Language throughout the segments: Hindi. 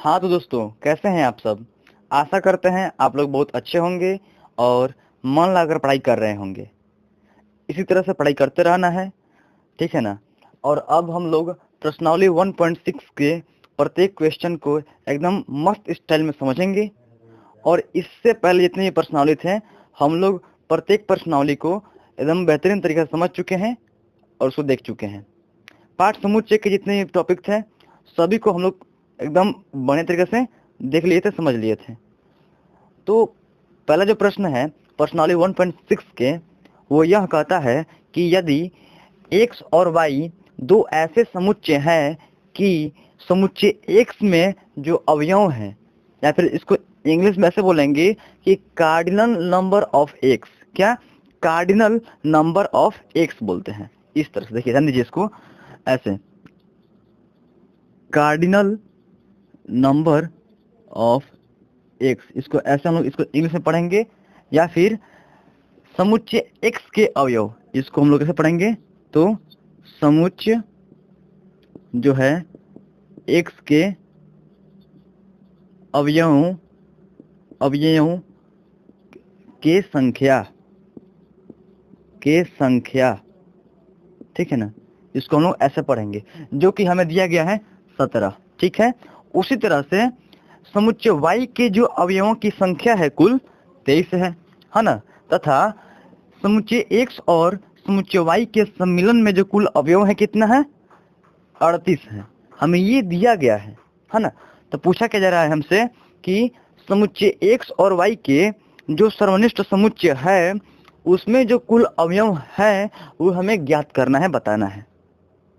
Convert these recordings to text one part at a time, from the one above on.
हाँ तो दोस्तों, कैसे हैं आप सब। आशा करते हैं आप लोग बहुत अच्छे होंगे और मन लगाकर पढ़ाई कर रहे होंगे। इसी तरह से पढ़ाई करते रहना है, ठीक है ना। और अब हम लोग प्रश्नावली 1.6 के प्रत्येक क्वेश्चन को एकदम मस्त स्टाइल में समझेंगे। और इससे पहले जितने भी प्रश्नावली थे, हम लोग प्रत्येक प्रश्नावली को एकदम बेहतरीन तरीके से समझ चुके हैं और उसको देख चुके हैं। पाठ समुच्चय के जितने भी टॉपिक थे सभी को हम लोग एकदम बढ़िया तरीके से देख लिए थे, समझ लिए थे। तो पहला जो प्रश्न है प्रश्नावली 1.6 के, वो यह कहता है कि यदि x और y दो ऐसे समुच्चय हैं कि समुच्चय x में जो अवयव हैं, या फिर इसको इंग्लिश में ऐसे बोलेंगे कि कार्डिनल नंबर ऑफ x। क्या कार्डिनल नंबर ऑफ x बोलते हैं। इस तरह से देखिए, ध्यान दीजिए इसको ऐसे, कार्डिनल नंबर ऑफ एक्स, इसको ऐसे हम लोग इसको इंग्लिश में पढ़ेंगे। या फिर समुच्चय एक्स के अवयव, इसको हम लोग कैसे पढ़ेंगे, तो समुच्चय जो है एक्स के अवयवों अवयवों के संख्या, ठीक है ना। इसको हम लोग ऐसे पढ़ेंगे, जो कि हमें दिया गया है 17, ठीक है। उसी तरह से समुच्चय y के जो अवयवों की संख्या है कुल 23 है ना। तथा समुच्चय x और समुच्चय y के सम्मिलन में जो कुल अवयव है कितना है, 38 है। हमें ये दिया गया है ना। तो पूछा क्या जा रहा है हमसे कि समुच्चय x और y के जो सर्वनिष्ठ समुच्चय है उसमें जो कुल अवयव है वो हमें ज्ञात करना है, बताना है,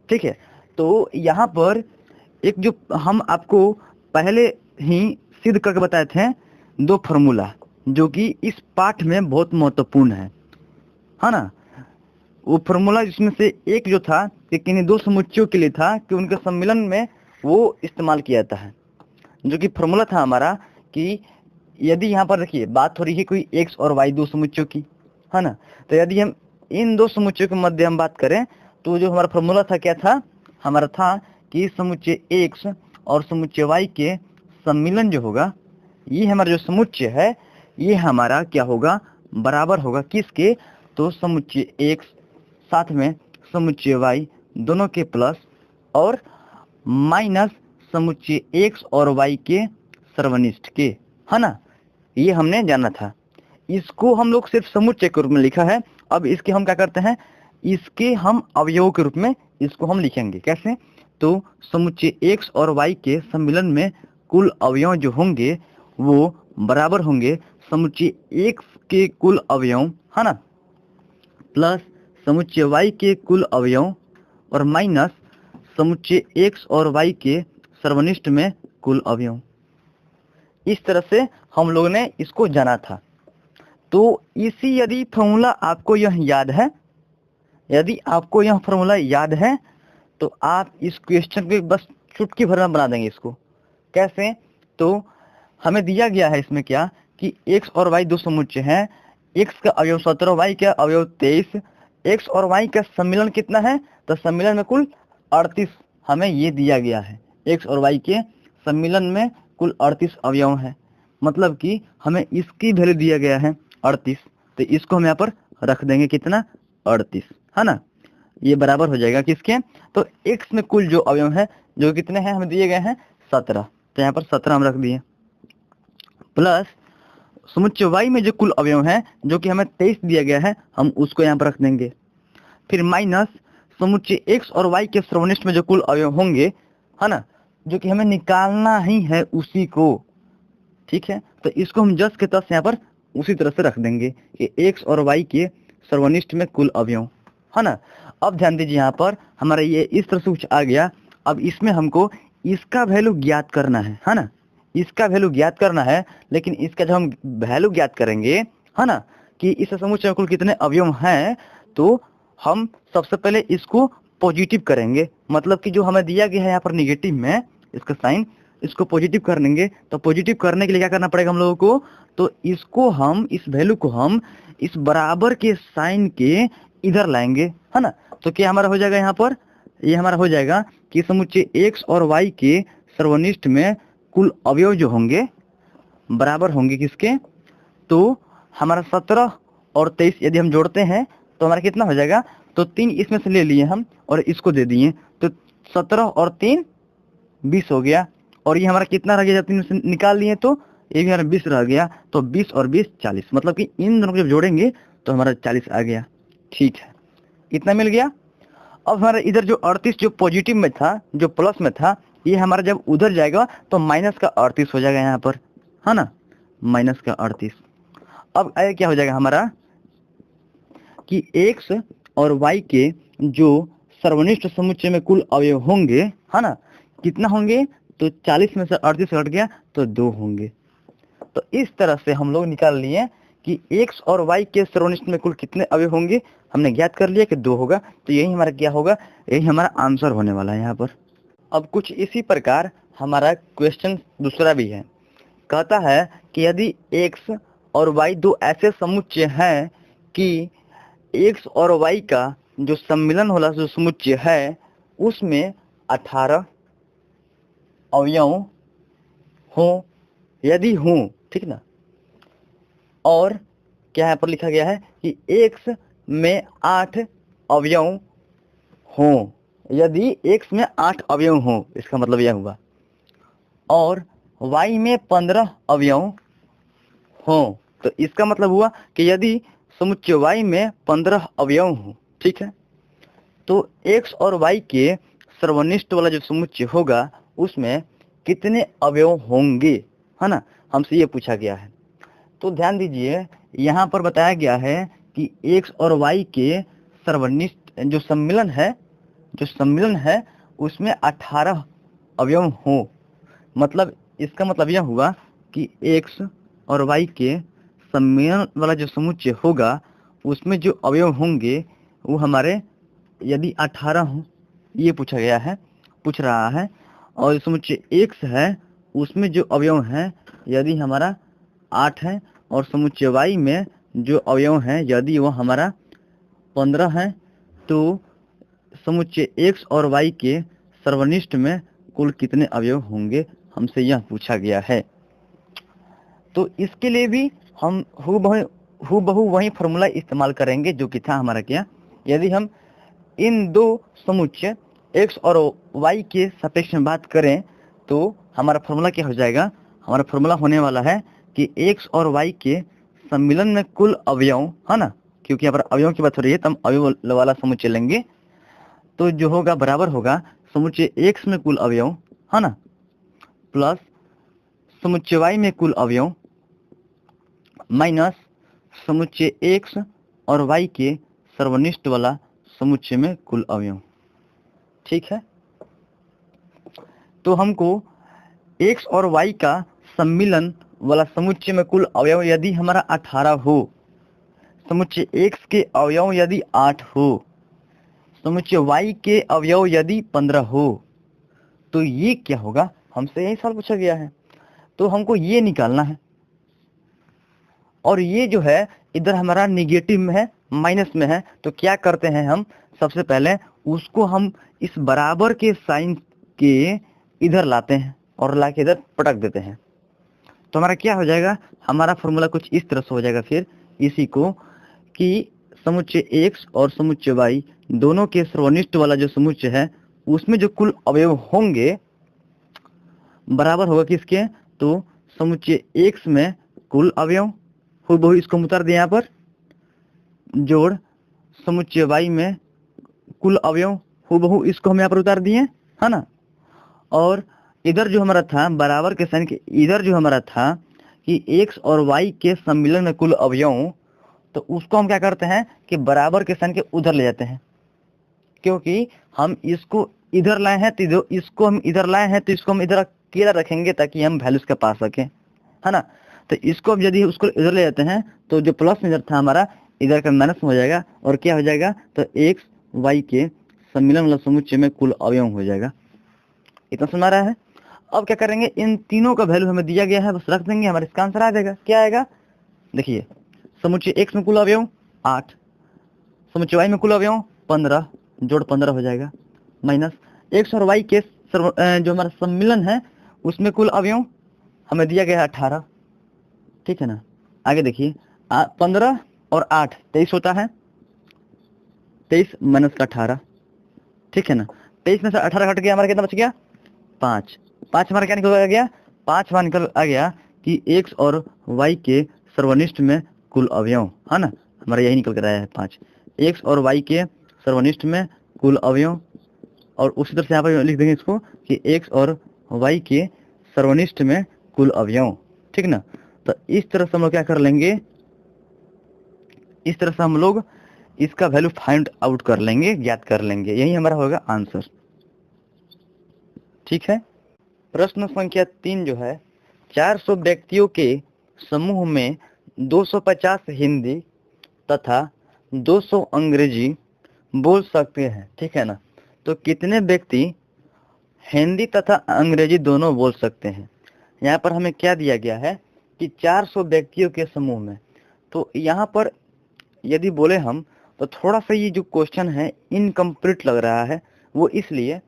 ठीक है। तो यहाँ पर एक जो हम आपको पहले ही सिद्ध करके बताए थे, दो फॉर्मूला जो कि इस पाठ में बहुत महत्वपूर्ण है ना। वो फॉर्मूला जिसमें से एक जो था कि किन्हीं दो समुच्चयों के लिए था कि उनके सम्मिलन में वो इस्तेमाल किया जाता है। जो कि फॉर्मूला था हमारा कि यदि यहाँ पर देखिए बात हो रही है कोई एक्स और वाई दो समुच्चयों की, है ना। तो यदि हम इन दो समुच्चयों के मध्य हम बात करें तो जो हमारा फॉर्मूला था क्या था, हमारा था कि समुच्चय एक्स और समुच्चय वाई के सम्मिलन जो होगा, ये हमारा जो समुच्चय है ये हमारा क्या होगा, बराबर होगा किसके, तो समुच्चय एक्स साथ में समुच्चय वाई दोनों के प्लस और माइनस समुच्चय एक्स और वाई के सर्वनिष्ठ के, है ना। ये हमने जाना था। इसको हम लोग सिर्फ समुच्चय के रूप में लिखा है। अब इसके हम क्या करते हैं, इसके हम अवयवों के रूप में इसको हम लिखेंगे। कैसे, तो समुच्चय एक्स और वाई के सम्मिलन में कुल अवयव जो होंगे वो बराबर होंगे समुच्चय एक्स के कुल अवयव, है ना, प्लस समुच्चय वाई के कुल अवयव और माइनस समुच्चय एक्स और वाई के सर्वनिष्ठ में कुल अवयव। इस तरह से हम लोगों ने इसको जाना था। तो इसी यदि फॉर्मूला आपको यह याद है, यदि आपको यह फॉर्मूला याद है तो आप इस क्वेश्चन को बस चुटकी भर में बना देंगे इसको। कैसे, तो हमें दिया गया है इसमें क्या कि x और y दो समुच्चय हैं, x का अवयव 17, y का अवयव 23, x और y का सम्मिलन कितना है, तो सम्मिलन में कुल 38 हमें ये दिया गया है। x और y के सम्मिलन में कुल 38 अवयव है, मतलब कि हमें इसकी वैल्यू दिया गया है 38। तो इसको हम यहाँ पर रख देंगे कितना, 38, है ना। ये बराबर हो जाएगा किसके, तो x में कुल जो अवयव है जो कितने हैं हमें दिए गए हैं 17, तो यहाँ पर 17 हम रख दिए, प्लस समुच्चय y में जो कुल अवयव हैं जो कि हमें 23 दिया गया है हम उसको यहाँ पर रख देंगे। फिर माइनस समुच्चय x और y के सर्वनिष्ठ में जो कुल अवयव होंगे, है ना, जो कि हमें निकालना ही है उसी को, ठीक है। तो इसको हम जस के तस यहाँ पर उसी तरह से रख देंगे कि x और y के सर्वनिष्ठ में कुल अवयव, है ना। अब ध्यान दीजिए यहाँ पर हमारा ये इस तरह से कुछ आ गया। अब इसमें हमको इसका वैल्यू ज्ञात करना है ना, इसका वैल्यू ज्ञात करना है। लेकिन इसका जब हम वैल्यू ज्ञात करेंगे, है ना, कि इस समुच्चय में कुल कितने अवयव हैं, तो हम सबसे पहले इसको पॉजिटिव करेंगे। मतलब कि जो हमें दिया गया है यहाँ पर निगेटिव में, इसका साइन इसको पॉजिटिव कर लेंगे। तो पॉजिटिव करने के लिए क्या करना पड़ेगा हम लोगों को, तो इसको हम इस वैल्यू को हम इस बराबर के साइन के इधर लाएंगे, है ना। तो क्या हमारा हो जाएगा यहाँ पर, ये हमारा हो जाएगा कि समुच्चय x और y के सर्वनिष्ठ में कुल अवयव जो होंगे बराबर होंगे किसके, तो हमारा 17 और 23 यदि हम जोड़ते हैं तो हमारा कितना हो जाएगा, तो 3 इसमें से ले लिए हम और इसको दे दिए, तो 17 और 3 20 हो गया, और ये हमारा कितना रह गया जब 3 से निकाल लिए तो ये भी हमारा 20 रह गया, तो 20 और 20 40, मतलब कि इन दोनों को जब जोड़ेंगे तो हमारा 40 आ गया। ठीक है, इतना मिल गया। अब हमारा इधर जो 38 जो पॉजिटिव में था, जो प्लस में था, ये हमारा जब उधर जाएगा तो माइनस का 38 हो जाएगा यहाँ पर, है ना, माइनस का 38। अब आगे क्या हो जाएगा हमारा कि x और y के जो सर्वनिष्ठ समुच्चय में कुल अवयव होंगे, है ना, कितना होंगे, तो 40 में से 38 हट गया तो 2 होंगे। तो इस तरह से हम लोग निकाल लिए कि x और y के सर्वनिष्ठ में कुल कितने अवयव होंगे, हमने ज्ञात कर लिया कि 2 होगा, तो यही हमारा क्या होगा, यही हमारा आंसर होने वाला है यहाँ पर। अब कुछ इसी प्रकार हमारा क्वेश्चन दूसरा भी है, कहता है कि यदि x और y दो ऐसे समुच्चय हैं कि x और y का जो सम्मिलन वाला जो समुच्चय है उसमें 18 अवयव हो, यदि हो, ठीक ना, और क्या यहाँ पर लिखा गया है कि x में 8 अवयव हो, यदि x में 8 अवयव हो, इसका मतलब यह हुआ, और y में 15 अवयव हो, तो इसका मतलब हुआ कि यदि समुच्चय y में 15 अवयव हो, ठीक है, तो x और y के सर्वनिष्ठ वाला जो समुच्चय होगा उसमें कितने अवयव होंगे, है ना, हमसे ये पूछा गया है। तो ध्यान दीजिए, यहाँ पर बताया गया है कि x और y के सर्वनिष्ठ जो सम्मिलन है उसमें 18 अवयव हो, मतलब इसका मतलब यह हुआ कि x और y के सम्मिलन वाला जो समुच्चय होगा उसमें जो अवयव होंगे वो हमारे यदि 18 हो, ये पूछ रहा है, और समुच्चय x है उसमें जो अवयव हैं यदि हमारा 8 है, और समुच्चय y में जो अवयव हैं यदि वो हमारा 15 है, तो समुच्चय x और y के सर्वनिष्ठ में कुल कितने अवयव होंगे, हमसे यह पूछा गया है। तो इसके लिए भी हम हूबहू वही फॉर्मूला इस्तेमाल करेंगे जो कि था हमारा क्या, यदि हम इन दो समुच्चय x और y के सापेक्ष में बात करें तो हमारा फॉर्मूला क्या हो जाएगा, हमारा फॉर्मूला होने वाला है कि x और y के सम्मिलन में कुल अवयव, है ना, क्योंकि यहाँ पर अवयव की बात हो रही है तो हम अवयव वाला समुच्चय लेंगे, तो जो होगा बराबर होगा समुच्चय x में कुल अवयव, है ना, प्लस समुच्चय y में कुल अवयव माइनस समुच्चय x और y के सर्वनिष्ठ वाला समुच्चय में कुल अवयव। ठीक है, तो हमको x और y का सम्मिलन वाला समुच्चय में कुल अवयव यदि हमारा 18 हो, समुच्चय x के अवयव यदि 8 हो, समुच्चय y के अवयव यदि 15 हो, तो ये क्या होगा, हमसे यही सवाल पूछा गया है, तो हमको ये निकालना है। और ये जो है इधर हमारा निगेटिव में है, माइनस में है, तो क्या करते हैं हम, सबसे पहले उसको हम इस बराबर के साइन के इधर लाते हैं और लाके इधर पटक देते हैं, तो हमारा क्या हो जाएगा, हमारा फॉर्मूला कुछ इस तरह से हो जाएगा फिर इसी को, कि समुच्चय x और समुच्चय y दोनों के सर्वनिष्ठ वाला जो समुच्चय है उसमें जो कुल अवयव होंगे बराबर होगा किसके, तो समुच्चय x में कुल अवयव, हूबहू इसको उतार दिया यहाँ पर, जोड़ समुच्चय y में कुल अवयव, हूबहू इसको हम यहाँ पर उतार दिए, है ना, और इधर जो हमारा था बराबर के साइन के इधर जो हमारा था कि x और y के सम्मिलन में कुल अवयव, तो उसको हम क्या करते हैं कि बराबर के साइन के उधर ले जाते हैं, क्योंकि हम इसको इधर लाए हैं तो इसको हम इधर लाए हैं तो इसको हम इधर अकेला रखेंगे ताकि हम वैल्यूज का पा सकें, है ना, तो इसको अब यदि उसको इधर ले जाते हैं तो जो प्लस में इधर था हमारा इधर का माइनस हो जाएगा, और क्या हो जाएगा, तो x y के सम्मिलन वाला समुच्चय में कुल अवयव हो जाएगा। इतना सुना रहा है। अब क्या करेंगे, इन तीनों का वैल्यू हमें दिया गया है, बस रख देंगे, हमारा इसका आंसर आ जाएगा। क्या आएगा, देखिए, समुच्चय x में कुल अवयव 8, समुच्चय y में कुल अवयव 15, जोड़ 15 हो जाएगा, माइनस x और y के जो हमारा सम्मिलन है उसमें कुल अवयव हमें दिया गया है 18, ठीक है ना। आगे देखिए 15 और 8 23 होता है, 23 माइनस का 18, ठीक है ना। 23 में से 18 घट गया, हमारा कितना बच गया 5। 5 हमारा क्या निकल गया, 5 हमारा निकल आ गया कि x और y के सर्वनिष्ठ में कुल अवयव, है ना, हमारा यही निकल कर आया है 5, x और y के सर्वनिष्ठ में कुल अवयव। और उसी तरह से यहाँ पर लिख देंगे इसको कि x और y के सर्वनिष्ठ में कुल अवयव, ठीक ना। तो इस तरह से हम लोग क्या कर लेंगे, इस तरह से हम लोग इसका वैल्यू फाइंड आउट कर लेंगे, ज्ञात कर लेंगे, यही हमारा होगा आंसर, ठीक है। प्रश्न संख्या 3 जो है, 400 व्यक्तियों के समूह में 250 हिंदी तथा 200 अंग्रेजी बोल सकते हैं, ठीक है ना। तो कितने व्यक्ति हिंदी तथा अंग्रेजी दोनों बोल सकते हैं। यहाँ पर हमें क्या दिया गया है कि 400 व्यक्तियों के समूह में, तो यहाँ पर यदि बोले हम तो थोड़ा सा ये जो क्वेश्चन है इनकम्प्लीट लग रहा है। वो इसलिए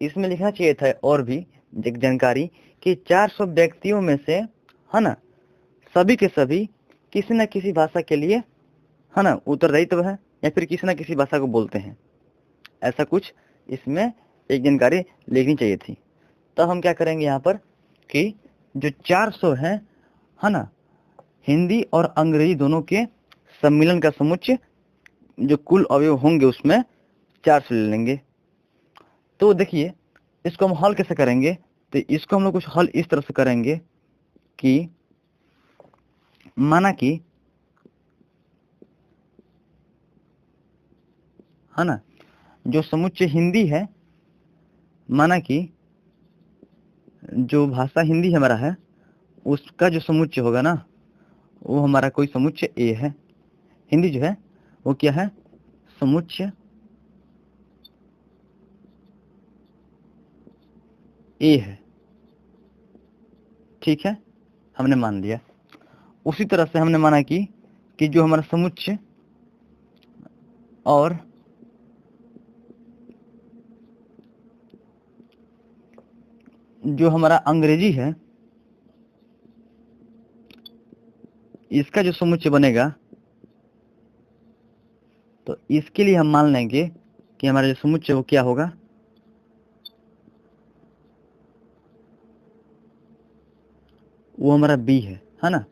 इसमें लिखना चाहिए था और भी जानकारी कि 400 व्यक्तियों में से, है ना, सभी के सभी किसी न किसी भाषा के लिए, है ना, उत्तरदायित्व है या फिर किसी न किसी भाषा को बोलते हैं, ऐसा कुछ इसमें एक जानकारी लिखनी चाहिए थी। तो हम क्या करेंगे यहाँ पर कि जो 400 है ना, हिंदी और अंग्रेजी दोनों के सम्मिलन का समुच्चय जो कुल अवयव होंगे उसमें 400 ले लेंगे। तो देखिए इसको हम हल कैसे करेंगे, तो इसको हम लोग कुछ हल इस तरह से करेंगे कि माना कि, है ना, जो समुच्चय हिंदी है, माना कि जो भाषा हिंदी हमारा है उसका जो समुच्चय होगा ना, वो हमारा कोई समुच्चय ए है। हिंदी जो है वो क्या है, समुच्चय ए है, ठीक है, हमने मान लिया। उसी तरह से हमने माना कि जो हमारा समुच्चय और जो हमारा अंग्रेजी है इसका जो समुच्चय बनेगा, तो इसके लिए हम मान लेंगे कि हमारा जो समुच्चय वो क्या होगा, वो हमारा बी है ना।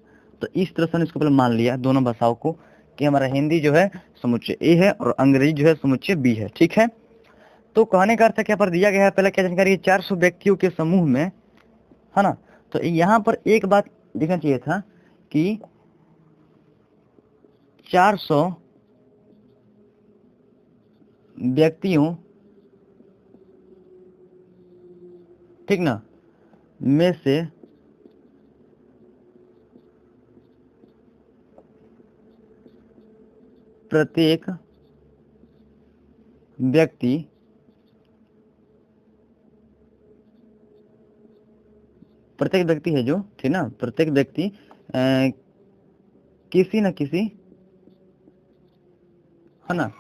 तो इस तरह से हमने इसको पहले मान लिया दोनों भाषाओं को कि हमारा हिंदी जो है समुच्चय ए है और अंग्रेजी जो है समुच्चय बी है, ठीक है। तो कहने का अर्थ क्या पर दिया गया है, पहले क्या जानकारी, 400 व्यक्तियों के समूह में, है ना। तो यहाँ पर एक बात देखना चाहिए था कि 400 व्यक्तियों, ठीक ना, में से प्रत्येक व्यक्ति है जो, ठीक ना, प्रत्येक व्यक्ति किसी न किसी, है ना,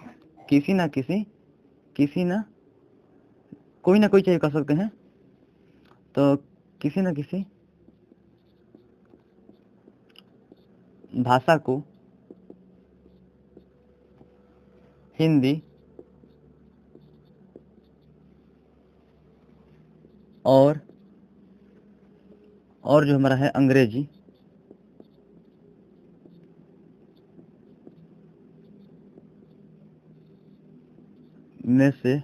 किसी न कोई ना कोई चाहिए कर सकते हैं, तो किसी न किसी भाषा को हिंदी और जो हमारा है अंग्रेजी में से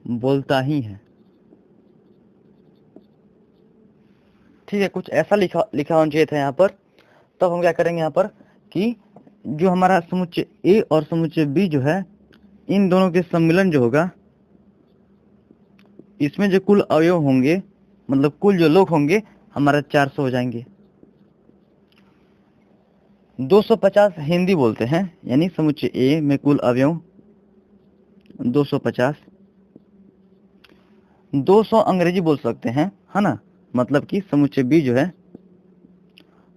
बोलता ही है, ठीक है। कुछ ऐसा लिखा होना चाहिए था यहाँ पर। तब हम क्या करेंगे यहाँ पर कि जो हमारा समुच्चय ए और समुच्चय बी जो है, इन दोनों के सम्मिलन जो होगा, इसमें जो कुल अवयव होंगे, मतलब कुल जो लोग होंगे, हमारा 400 हो जाएंगे। 250 हिंदी बोलते हैं, यानी समुच्चय ए में कुल अवयव 250। 200 अंग्रेजी बोल सकते हैं, है ना, मतलब कि समुच्चय बी जो है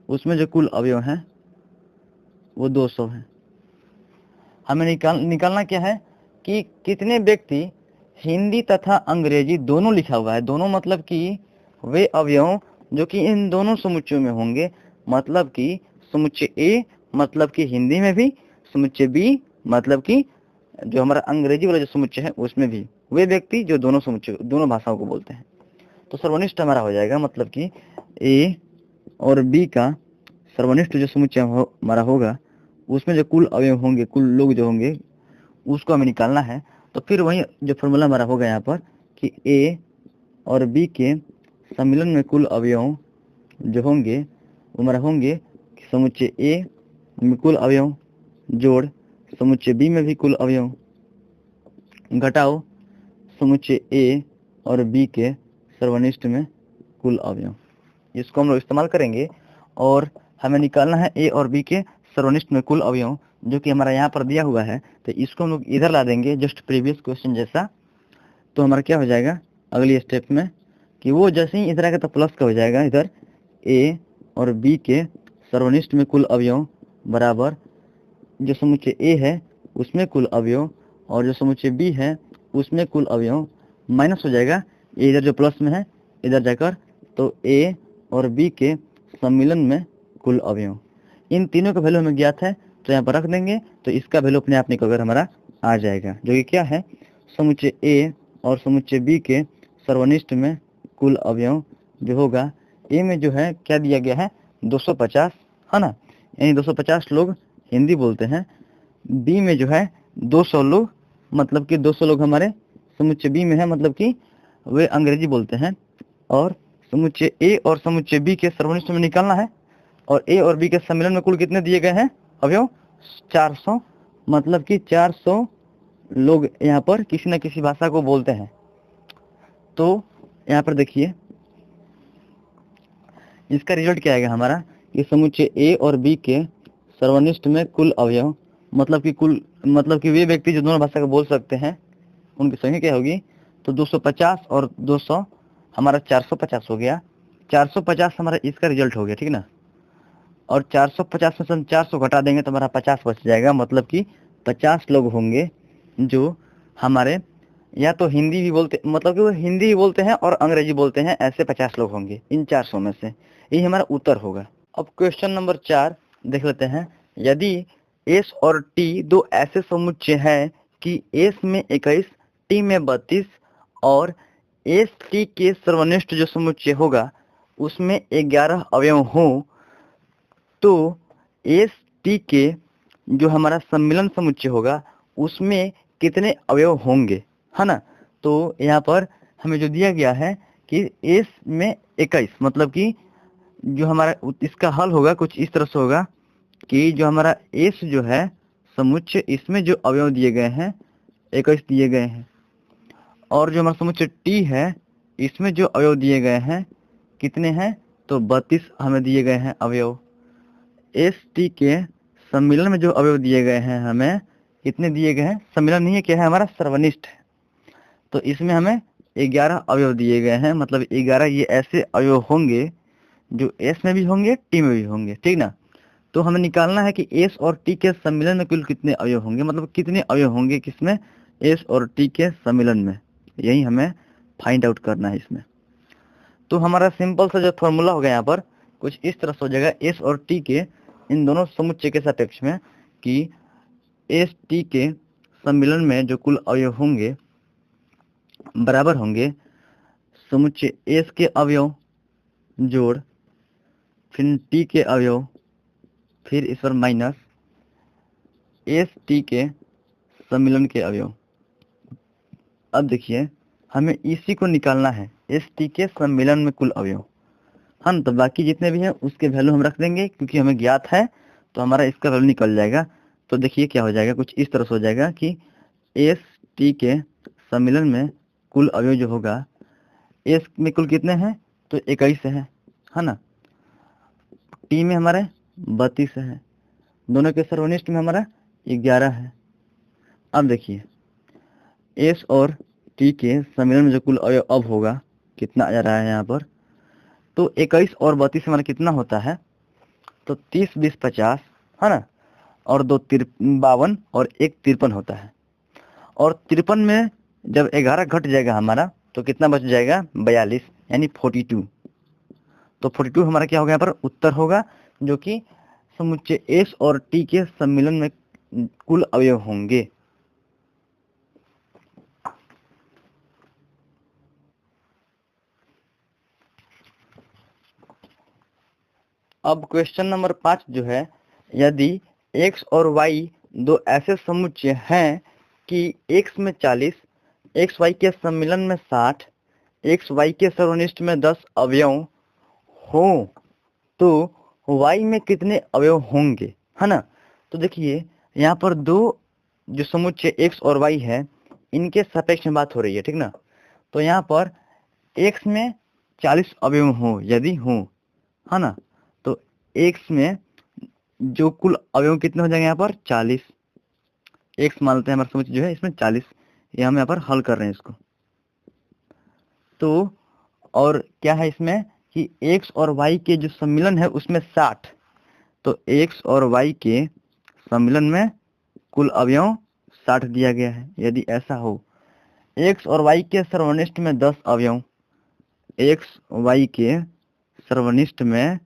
उसमें जो कुल अवयव हैं वो 200 है। हमें निकालना क्या है कि कितने व्यक्ति हिंदी तथा अंग्रेजी दोनों लिखा हुआ है। दोनों मतलब कि वे अवयव जो कि इन दोनों समुच्चयों में होंगे, मतलब कि समुच्चय ए मतलब कि हिंदी में भी, समुच्चय बी मतलब कि जो हमारा अंग्रेजी वाला जो समुच्चय है उसमें भी, वे व्यक्ति जो दोनों समुच्चय दोनों भाषाओं को बोलते हैं। तो सर्वनिष्ठ हमारा हो जाएगा, मतलब कि ए और बी का सर्वनिष्ठ जो समुच्चय हमारा होगा उसमें जो कुल अवयव होंगे, कुल लोग जो होंगे उसको हमें निकालना है। तो फिर वही जो फॉर्मूला हमारा होगा यहाँ पर कि ए और बी के सम्मिलन में कुल अवयव जो होंगे वो हमारा होंगे समुच्चय ए में कुल अवयव जोड़ समुच्चय बी में भी कुल अवयव घटाओ समुच्चय ए और बी के सर्वनिष्ठ में कुल अवयव। इसको हम लोग इस्तेमाल करेंगे और हमें निकालना है ए और बी के सर्वनिष्ठ में कुल अवयव, जो कि हमारा यहाँ पर दिया हुआ है। तो इसको हम लोग इधर ला देंगे जस्ट प्रीवियस क्वेश्चन जैसा। तो हमारा क्या हो जाएगा अगली स्टेप में कि वो जैसे ही इधर आएगा तो प्लस का हो जाएगा, इधर ए और बी के सर्वनिष्ठ में कुल अवयव बराबर जो समुच्चय ए है उसमें कुल अवयव और जो समुच्चय बी है उसमें कुल अवयव माइनस हो जाएगा, ये इधर जो प्लस में है इधर जाकर, तो ए और बी के सम्मिलन में कुल अवयव। इन तीनों का वैल्यू हमें ज्ञात है तो यहाँ पर रख देंगे, तो इसका वैल्यू अपने आप निकल कर हमारा आ जाएगा, जो कि क्या है समुच्चय ए और समुच्चय बी के सर्वनिष्ठ में कुल अवयव जो होगा। ए में जो है क्या दिया गया है 250 है ना, यानी 250 लोग हिंदी बोलते हैं। बी में जो है 200 लोग, मतलब कि 200 लोग हमारे समुच्चय बी में है, मतलब कि वे अंग्रेजी बोलते हैं। और समुच्चय ए और समुच्चय बी के सर्वनिष्ठ में निकालना है, और ए और बी के सम्मिलन में कुल कितने दिए गए हैं अवयव 400, मतलब कि 400 लोग यहाँ पर किसी न किसी भाषा को बोलते हैं। तो यहाँ पर देखिए इसका रिजल्ट क्या आएगा हमारा कि समुच्चय ए और बी के सर्वनिष्ठ में कुल अवयव, मतलब कि वे व्यक्ति जो दोनों भाषा को बोल सकते हैं उनकी संख्या क्या होगी, तो 250 और 200 हमारा 450 हो गया। 450 हमारा इसका रिजल्ट हो गया, ठीक ना। और 450 में से हम 400 घटा देंगे तो हमारा 50 बच जाएगा, मतलब कि 50 लोग होंगे जो हमारे या तो हिंदी भी बोलते, मतलब कि वो हिंदी भी बोलते हैं और अंग्रेजी बोलते हैं, ऐसे 50 लोग होंगे इन 400 में से। यही हमारा उत्तर होगा। अब क्वेश्चन नंबर 4 देख लेते हैं। यदि एस और टी दो ऐसे समुच्चय हैं कि एस में 21, टी में 32 और एस टी के सर्वनिष्ठ जो समुच्चय होगा उसमें 11 अवयव हो, तो एस टी के जो हमारा सम्मिलन समुच्चय होगा उसमें कितने अवयव होंगे, है ना। तो यहाँ पर हमें जो दिया गया है कि एस में 21, मतलब कि जो हमारा इसका हल होगा कुछ इस तरह से होगा कि जो हमारा एस जो है समुच्चय इसमें जो अवयव दिए गए हैं 21 दिए गए हैं, और जो हमारा समुच्चय टी है इसमें जो अवयव दिए गए हैं कितने हैं, तो 32 हमें दिए गए हैं अवयव। एस टी के सम्मिलन में जो अवयव दिए गए हैं हमें कितने दिए गए हैं, सम्मिलन नहीं है, क्या है हमारा सर्वनिष्ठ है, तो इसमें हमें 11 अवयव दिए गए हैं, मतलब 11 ये ऐसे अवयव होंगे जो एस में भी होंगे टी में भी होंगे, ठीक ना। तो हमें निकालना है कि एस और टी के सम्मिलन में कुल कितने अवयव होंगे, मतलब कितने अवयव होंगे किसमें, एस और टी के सम्मिलन में, यही हमें फाइंड आउट करना है इसमें। तो हमारा सिंपल सा जो फॉर्मूला होगा यहाँ पर कुछ इस तरह से हो जाएगा, एस और टी के इन दोनों समुच्चय के सापेक्ष में कि एस टी के सम्मिलन में जो कुल अवयव होंगे बराबर होंगे समुच्चय एस के अवयव जोड़ फिर टी के अवयव फिर इस पर माइनस एस टी के सम्मिलन के अवयव। अब देखिए हमें इसी को निकालना है, एस टी के सम्मिलन में कुल अवयव, हाँ। तो बाकी जितने भी हैं उसके वैल्यू हम रख देंगे क्योंकि हमें ज्ञात है, तो हमारा इसका वैल्यू निकल जाएगा। तो देखिए क्या हो जाएगा, कुछ इस तरह से हो जाएगा कि एस टी के सम्मिलन में कुल अवयव जो होगा, एस में कुल कितने हैं, तो 21 है ना, टी में हमारे 32 है, दोनों के सर्वनिष्ठ में हमारा 11 है। अब देखिए एस और टी के सम्मिलन में जो कुल अवयव अब होगा कितना आ जा रहा है यहाँ पर, तो 21 और 32 हमारा कितना होता है, तो 30 20 50 है ना, और 2 52 और 1 53 होता है। और 53 में जब 11 घट जाएगा हमारा तो कितना बच जाएगा 42 यानी 42। तो 42 हमारा क्या होगा यहाँ पर उत्तर होगा, जो कि समुच्चय एस और टी के सम्मिलन में कुल अवयव होंगे। अब क्वेश्चन नंबर 5 जो है, यदि x और y दो ऐसे समुच्चय हैं कि x में 40, xy के सम्मिलन में 60, xy के सर्वनिष्ठ में 10 अवयव हो, तो y में कितने अवयव होंगे, है ना। तो देखिए यहाँ पर दो जो समुच्चय x और y है इनके सापेक्ष में बात हो रही है, ठीक ना। तो यहाँ पर x में 40 अवयव हो यदि हो, है ना, तो x में जो कुल अवयव कितने हो जाएंगे यहाँ पर 40। x मानते हैं हमारा समुच्चय जो है इसमें 40, ये हम यहाँ पर हल कर रहे हैं इसको। तो और क्या है इसमें कि x और y के जो सम्मिलन है उसमें 60, तो x और y के सम्मिलन में कुल अवयव 60 दिया गया है। यदि ऐसा हो x और y के सर्वनिष्ठ में 10 अवयव, x y के सर्वनिष्ठ में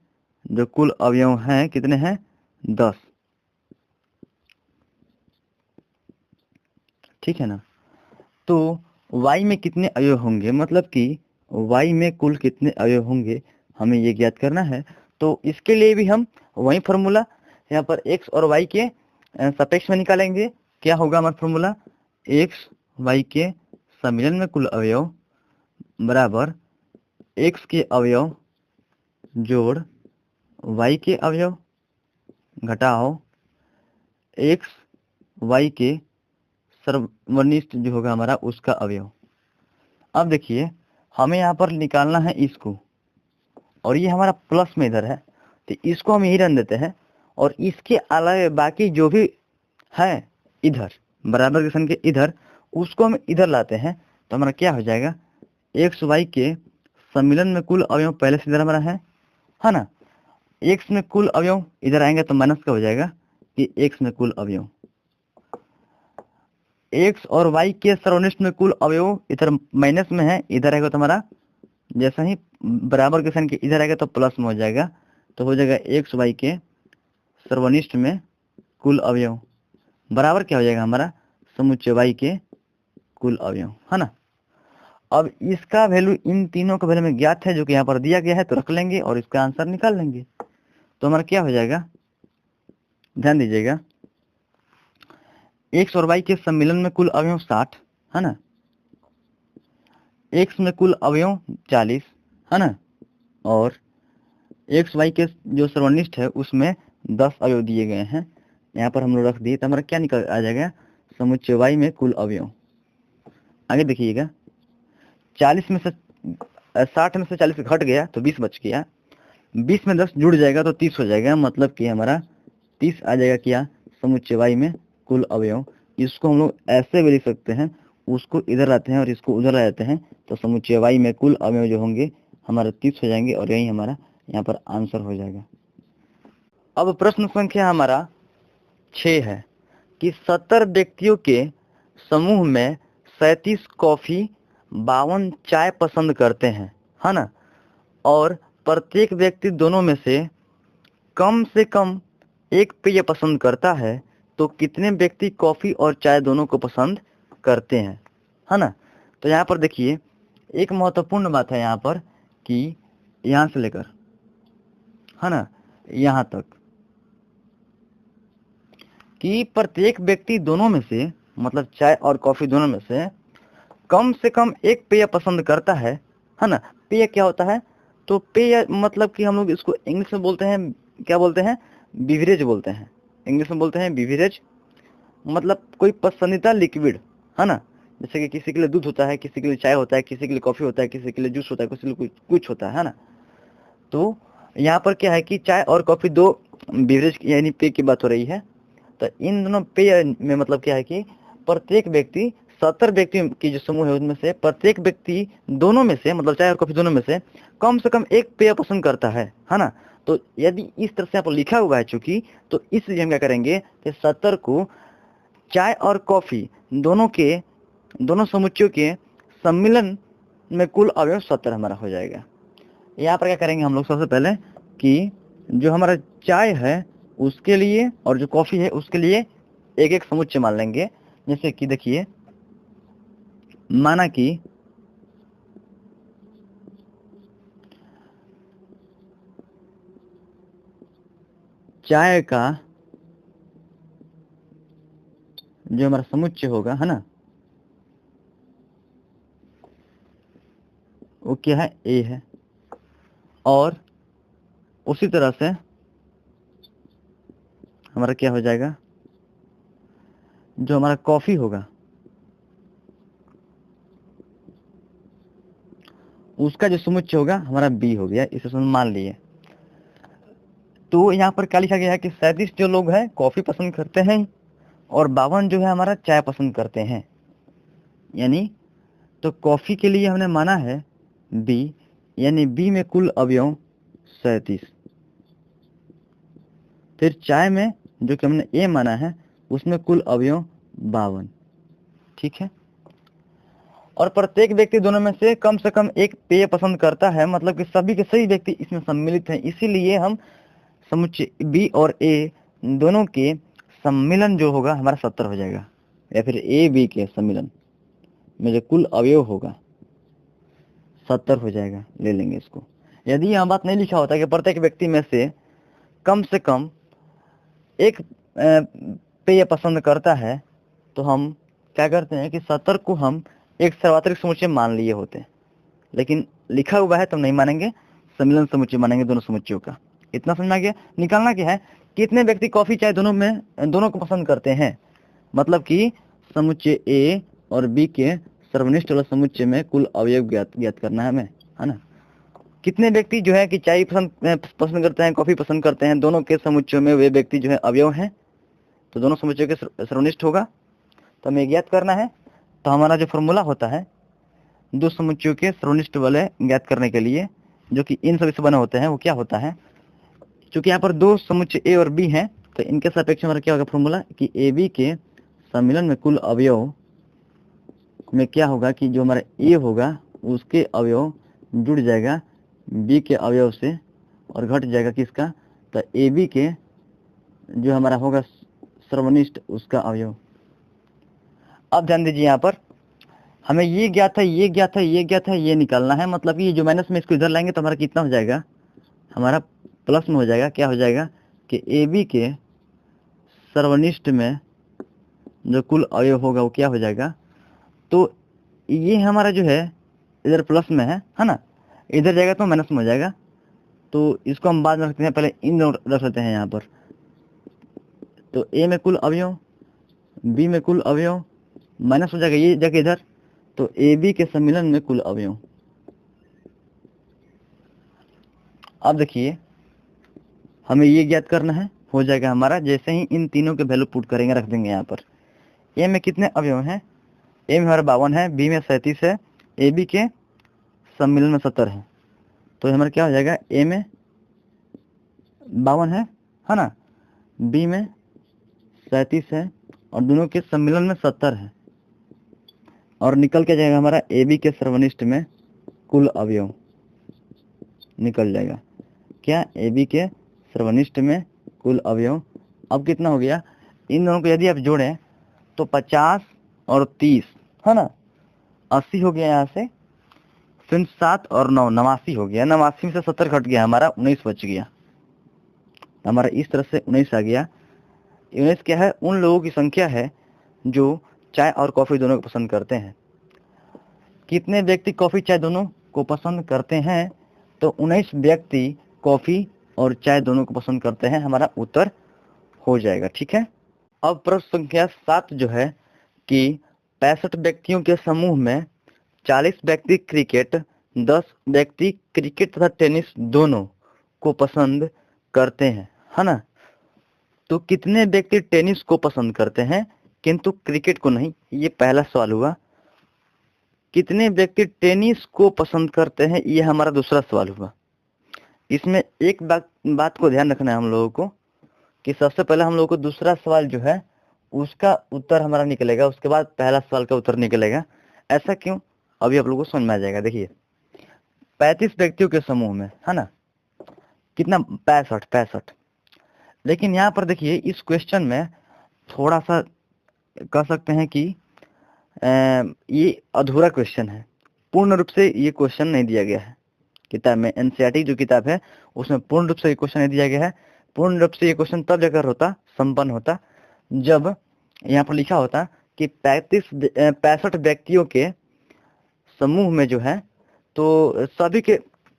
जो कुल अवयव हैं कितने हैं 10, ठीक है ना। तो y में कितने अवयव होंगे, मतलब कि y में कुल कितने अवयव होंगे हमें ये ज्ञात करना है। तो इसके लिए भी हम वही फार्मूला यहाँ पर x और y के सापेक्ष में निकालेंगे। क्या होगा हमारा फार्मूला, x y के सम्मिलन में कुल अवयव बराबर x के अवयव जोड़ y के अवयव घटाओ x y के सर्वनिष्ठ जो होगा हमारा उसका अवयव। अब देखिए हमें यहाँ पर निकालना है इसको, और ये हमारा प्लस में इधर है तो इसको हम यही रन देते हैं, और इसके अलावा बाकी जो भी है इधर बराबर के संख्या इधर उसको हम इधर लाते हैं। तो हमारा क्या हो जाएगा, एक्स वाई के सम्मिलन में कुल अवयव पहले से इधर हमारा है ना। एक्स में कुल अवयव इधर आएंगे तो माइनस का हो जाएगा कि एक्स में कुल अवयव, एक्स और वाई के सर्वनिष्ठ में कुल अवयव इधर माइनस में है, इधर आएगा तो हमारा जैसा ही बराबर के संख्या इधर आएगा तो प्लस में हो जाएगा, तो हो जाएगा एक्स वाई के सर्वनिष्ठ में कुल अवयव बराबर क्या हो जाएगा हमारा समुच्चय वाई के कुल अवयव, है ना। अब इसका वैल्यू इन तीनों का वैल्यू में ज्ञात है जो कि यहाँ पर दिया गया है, तो रख लेंगे और इसका आंसर निकाल लेंगे। तो हमारा क्या हो जाएगा, ध्यान दीजिएगा, एक्स और वाई के सम्मिलन में कुल अवयव 60 है ना, एक्स में कुल अवयव 40 है ना, और एक्स वाई के जो सर्वनिष्ठ है उसमें 10 अवयव दिए गए हैं, यहाँ पर हम लोग रख दिए। तो हमारा क्या निकल आ जाएगा, समुच्चय वाई में कुल अवयव। आगे देखिएगा, 40 में से 60 में से 40 घट गया तो 20 बच गया, 20 में 10 जुड़ जाएगा तो 30 हो जाएगा, मतलब कि हमारा 30 आ जाएगा क्या समुच्चय वाई में कुल अवयव। इसको हम लोग ऐसे भी लिख सकते हैं, उसको इधर लाते हैं और इसको उधर ला जाते हैं, तो समुच्चय वाई में कुल अवयव जो होंगे हमारे 30 हो जाएंगे, और यही हमारा यहाँ पर आंसर हो जाएगा। अब प्रश्न संख्या हमारा 6 है कि 70 व्यक्तियों के समूह में 37 कॉफी 52 चाय पसंद करते हैं, है ना, और प्रत्येक व्यक्ति दोनों में से कम एक पेय पसंद करता है, तो कितने व्यक्ति कॉफी और चाय दोनों को पसंद करते हैं, है ना। तो यहाँ पर देखिए एक महत्वपूर्ण बात है यहाँ पर कि यहाँ से लेकर, है ना, यहाँ तक कि प्रत्येक व्यक्ति दोनों में से, मतलब चाय और कॉफी दोनों में से कम एक पेय पसंद करता है ना। पेय क्या होता है, तो पेय मतलब कि हम लोग इसको इंग्लिश में बोलते हैं, क्या बोलते हैं, बिवरेज बोलते हैं, इंग्लिश में बोलते हैं बिवरेज, मतलब कोई पसंदीदा लिक्विड, है ना। जैसे कि किसी के लिए दूध होता है, किसी के लिए चाय होता है, किसी के लिए कॉफी होता है, किसी के लिए जूस होता है, किसी के लिए कुछ होता है ना। तो यहाँ पर क्या है कि चाय और कॉफी दो बिवरेज यानी पेय की बात हो रही है। तो इन दोनों पेय में मतलब क्या है कि प्रत्येक व्यक्ति 70 व्यक्ति की जो समूह है उसमें से प्रत्येक व्यक्ति दोनों में से, मतलब चाय और कॉफी दोनों में से कम एक पेय पसंद करता है ना। तो यदि इस तरह से आप लिखा हुआ है चूंकि, तो इसलिए हम क्या करेंगे कि 70 को चाय और कॉफी दोनों समुच्चयों के सम्मिलन में कुल अवयव 70 हमारा हो जाएगा। यहाँ पर क्या करेंगे हम लोग, सबसे पहले कि जो हमारा चाय है उसके लिए और जो कॉफी है उसके लिए एक एक समुच्चय मान लेंगे। जैसे कि देखिए, माना कि चाय का जो हमारा समुच्चय होगा, है ना, वो क्या है, ए है। और उसी तरह से हमारा क्या हो जाएगा, जो हमारा कॉफी होगा उसका जो समुच्चय होगा हमारा बी हो गया, इसे मान लिए। तो यहाँ पर क्या लिखा गया है कि 37 जो लोग हैं कॉफी पसंद करते हैं और 52 जो है हमारा चाय पसंद करते हैं। यानी तो कॉफी के लिए हमने माना है बी, यानी बी में कुल अवयव 37। फिर चाय में जो कि हमने ए माना है उसमें कुल अवयव 52। ठीक है। और प्रत्येक व्यक्ति दोनों में से कम एक पेय पसंद करता है, मतलब कि सभी के सभी व्यक्ति इसमें सम्मिलित हैं। इसीलिए हम समुच्चय बी और ए दोनों के सम्मिलन जो होगा हमारा 70 हो जाएगा, या फिर ए बी के सम्मिलन में जो कुल अवयव होगा 70 हो जाएगा, ले लेंगे इसको। यदि यहाँ बात नहीं लिखा होता कि प्रत्येक व्यक्ति में से कम एक पेय पसंद करता है, तो हम क्या करते हैं कि 70 को हम एक सर्वात्रिक समुच्चय मान लिए होते। लेकिन लिखा हुआ है तो नहीं मानेंगे, सम्मिलन समुच्चय मानेंगे दोनों समुच्चयों का। इतना समझ में आ गया। निकालना क्या है, कितने व्यक्ति कॉफी चाय दोनों को पसंद करते हैं, मतलब कि समुच्चय ए और बी के सर्वनिष्ठ वाला समुच्चय में कुल अवयव ज्ञात करना है हमें, है ना। कितने व्यक्ति जो है कि चाय पसंद करते हैं, कॉफी पसंद करते हैं, दोनों के समुच्चयों में वे व्यक्ति जो है अवयव हैं, तो दोनों समुच्चयों के सर्वनिष्ठ होगा, तो हमें ज्ञात करना है। तो हमारा जो फॉर्मूला होता है दो समुच्चयों के सर्वनिष्ठ वाले ज्ञात करने के लिए, जो कि इन सभी से बने होते हैं, वो क्या होता है, क्योंकि यहाँ पर दो समुच्चय ए और बी हैं, तो इनके सापेक्ष हमारा क्या होगा फॉर्मूला कि ए बी के सम्मिलन में कुल अवयव में क्या होगा कि जो हमारा ए होगा उसके अवयव जुड़ जाएगा बी के अवयव से और घट जाएगा किसका, तो ए बी के जो हमारा होगा सर्वनिष्ठ उसका अवयव। अब ध्यान दीजिए, यहाँ पर हमें ये ज्ञात है, ये ज्ञात है, ये ज्ञात है, ये निकालना है। मतलब कि ये जो माइनस में इसको इधर लाएंगे तो हमारा कितना हो जाएगा, हमारा प्लस में हो जाएगा। क्या हो जाएगा कि ए बी के सर्वनिष्ठ में जो कुल अवयव होगा वो क्या हो जाएगा, तो ये हमारा जो है इधर प्लस में है ना, इधर जाएगा तो माइनस में हो जाएगा। तो इसको हम बाद में रखते हैं, पहले इन रख लेते हैं यहाँ पर। तो ए में कुल अवयव, बी में कुल अवयव, माइनस हो जाएगा ये जगह इधर, तो ए बी के सम्मिलन में कुल अवयव। अब देखिए हमें ये ज्ञात करना है, हो जाएगा हमारा। जैसे ही इन तीनों के वैल्यू पुट करेंगे, रख देंगे यहाँ पर। ए में कितने अवयव हैं, ए में हमारा 52 है, बी में 37 है, ए बी के सम्मिलन में 70 है। तो हमारा क्या हो जाएगा, ए में 52 है ना, बी में 37 है और दोनों के सम्मिलन में 70 है। और निकल के जाएगा हमारा ए बी के सर्वनिष्ठ में कुल अवयव निकल जाएगा। क्या, ए बी के सर्वनिष्ठ में कुल अवयव। अब कितना हो गया, इन दोनों को यदि आप जोड़ें तो 50 और 30 है ना, 80 हो गया यहाँ से। फिर 7 और 9 89 हो गया। 89 में से 70 घट गया, हमारा 19 बच गया। हमारा इस तरह से 19 आ गया। 19 क्या है, उन लोगों की संख्या है जो चाय और कॉफी दोनों को पसंद करते हैं। कितने व्यक्ति कॉफी चाय दोनों को पसंद करते हैं, तो 19 व्यक्ति कॉफी और चाय दोनों को पसंद करते हैं, हमारा उत्तर हो जाएगा। ठीक है। अब प्रश्न संख्या 7 जो है कि 65 व्यक्तियों के समूह में 40 व्यक्ति क्रिकेट, 10 व्यक्ति क्रिकेट तथा टेनिस दोनों को पसंद करते हैं, है ना। तो कितने व्यक्ति टेनिस को पसंद करते हैं किंतु क्रिकेट को नहीं, ये पहला सवाल हुआ। कितने व्यक्ति टेनिस को पसंद करते हैं, ये हमारा दूसरा सवाल हुआ। इसमें एक बात को ध्यान रखना है हम लोगों को कि सबसे पहले हम लोगों को दूसरा सवाल जो है उसका उत्तर हमारा निकलेगा, उसके बाद पहला सवाल का उत्तर निकलेगा। ऐसा क्यों, अभी आप लोगों को समझ में आ जाएगा। देखिए 35 व्यक्तियों के समूह में, है ना, कितना, 65। लेकिन यहाँ पर देखिए इस क्वेश्चन में थोड़ा सा कह सकते हैं कि ये अधूरा क्वेश्चन है, पूर्ण रूप से ये क्वेश्चन नहीं दिया गया है किताब में। एनसीईआरटी जो किताब है उसमें पूर्ण रूप से ये क्वेश्चन नहीं दिया गया है। पूर्ण रूप से ये क्वेश्चन तब जाकर होता, संपन्न होता, जब यहाँ पर लिखा होता कि 65 व्यक्तियों के समूह में जो है, तो सभी के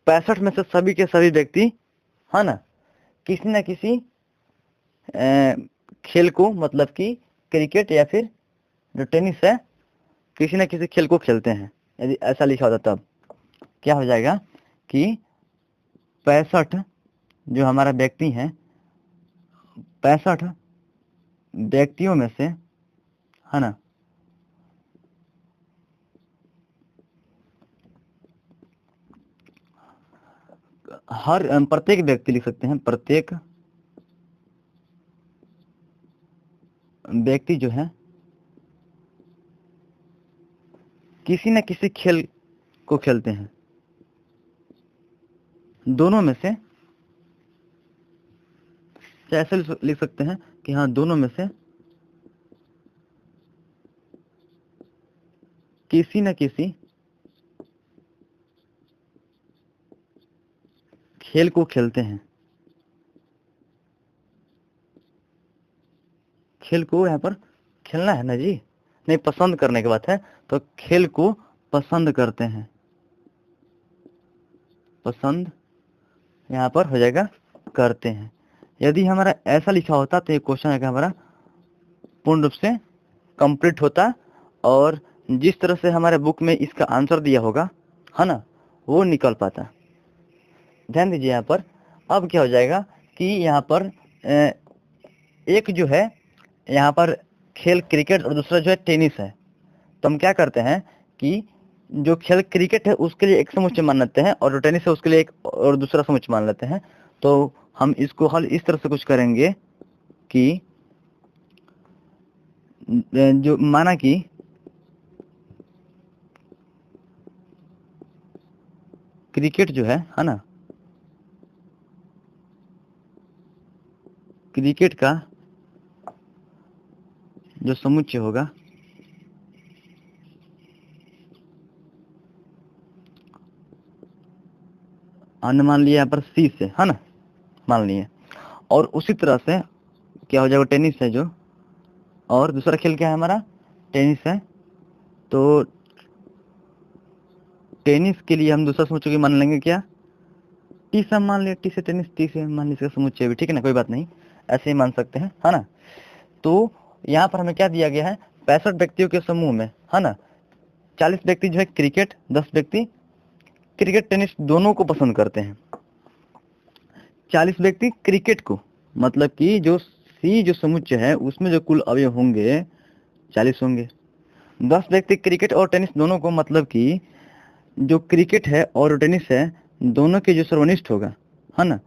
65 में से सभी के सभी व्यक्ति, है ना, किसी न किसी खेल को, मतलब कि क्रिकेट या फिर जो टेनिस है, किसी न किसी खेल को खेलते हैं। यदि ऐसा लिखा होता तब क्या हो जाएगा कि 65 जो हमारा व्यक्ति है, 65 व्यक्तियों में से, है ना, हर प्रत्येक व्यक्ति लिख सकते हैं, प्रत्येक व्यक्ति जो है किसी न किसी खेल को खेलते हैं। दोनों में से, ऐसे लिख सकते हैं कि हाँ, दोनों में से किसी न किसी खेल को खेलते हैं। खेल को यहाँ पर खेलना है ना जी, नहीं, पसंद करने की बात है, तो खेल को पसंद करते हैं। पसंद यहाँ पर हो जाएगा करते हैं। यदि हमारा ऐसा लिखा होता तो ये क्वेश्चन है हमारा पूर्ण रूप से कंप्लीट होता, और जिस तरह से हमारे बुक में इसका आंसर दिया होगा, है ना, वो निकल पाता। ध्यान दीजिए यहाँ पर। अब क्या हो जाएगा कि यहाँ पर एक जो है यहाँ पर खेल क्रिकेट और दूसरा जो है टेनिस है। तो हम क्या करते हैं कि जो खेल क्रिकेट है उसके लिए एक समुच्चय मान लेते हैं, और जो टेनिस है उसके लिए एक और दूसरा समुच्चय मान लेते हैं। तो हम इसको हल इस तरह से कुछ करेंगे कि जो माना कि क्रिकेट जो है ना, क्रिकेट का जो समुच्चय होगा, हमने मान लिया यहाँ पर सी से, है ना, मान लिए। और उसी तरह से क्या हो जाएगा, टेनिस है जो, और दूसरा खेल क्या है हमारा, टेनिस है। तो टेनिस के लिए हम दूसरा समुच्चय मान लेंगे क्या, टी से मान लिया, टी से टेनिस, टी से मान लिया इसका समुच्चय भी, ठीक है ना, कोई बात नहीं, ऐसे ही मान सकते हैं, है ना। तो यहाँ पर हमें क्या दिया गया है, 65 व्यक्तियों के समूह में, है ना, 40 व्यक्ति जो है क्रिकेट, 10 व्यक्ति क्रिकेट टेनिस दोनों को पसंद करते हैं। 40 व्यक्ति क्रिकेट को, मतलब कि जो सी जो समुच्चय है उसमें जो कुल अवयव होंगे 40 होंगे। 10 व्यक्ति क्रिकेट और टेनिस दोनों को, मतलब कि जो क्रिकेट है और टेनिस है दोनों के जो सर्वनिष्ठ होगा, है ना,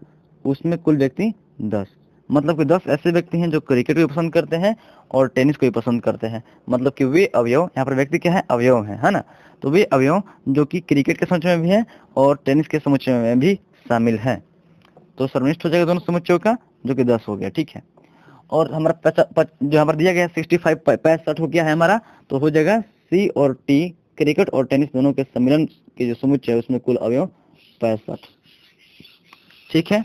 उसमें कुल व्यक्ति 10, मतलब कि 10 ऐसे व्यक्ति हैं जो क्रिकेट को पसंद करते हैं और टेनिस को भी पसंद करते हैं। मतलब कि वे अवयव, यहाँ पर व्यक्ति क्या है, अवयव है ना, तो वे अवयव जो कि क्रिकेट के समुच्चय में भी है और टेनिस के समुच्चय में भी शामिल है। तो सर्वनिष्ठ हो जाएगा दोनों समुच्चयों का, जो कि 10 हो गया, ठीक है। और हमारा जो हमारा दिया गया 65 65 हो गया है हमारा, तो हो जाएगा सी और टी, क्रिकेट और टेनिस दोनों के सम्मिलन के जो समुच्चय है उसमें कुल अवयव 65, ठीक है।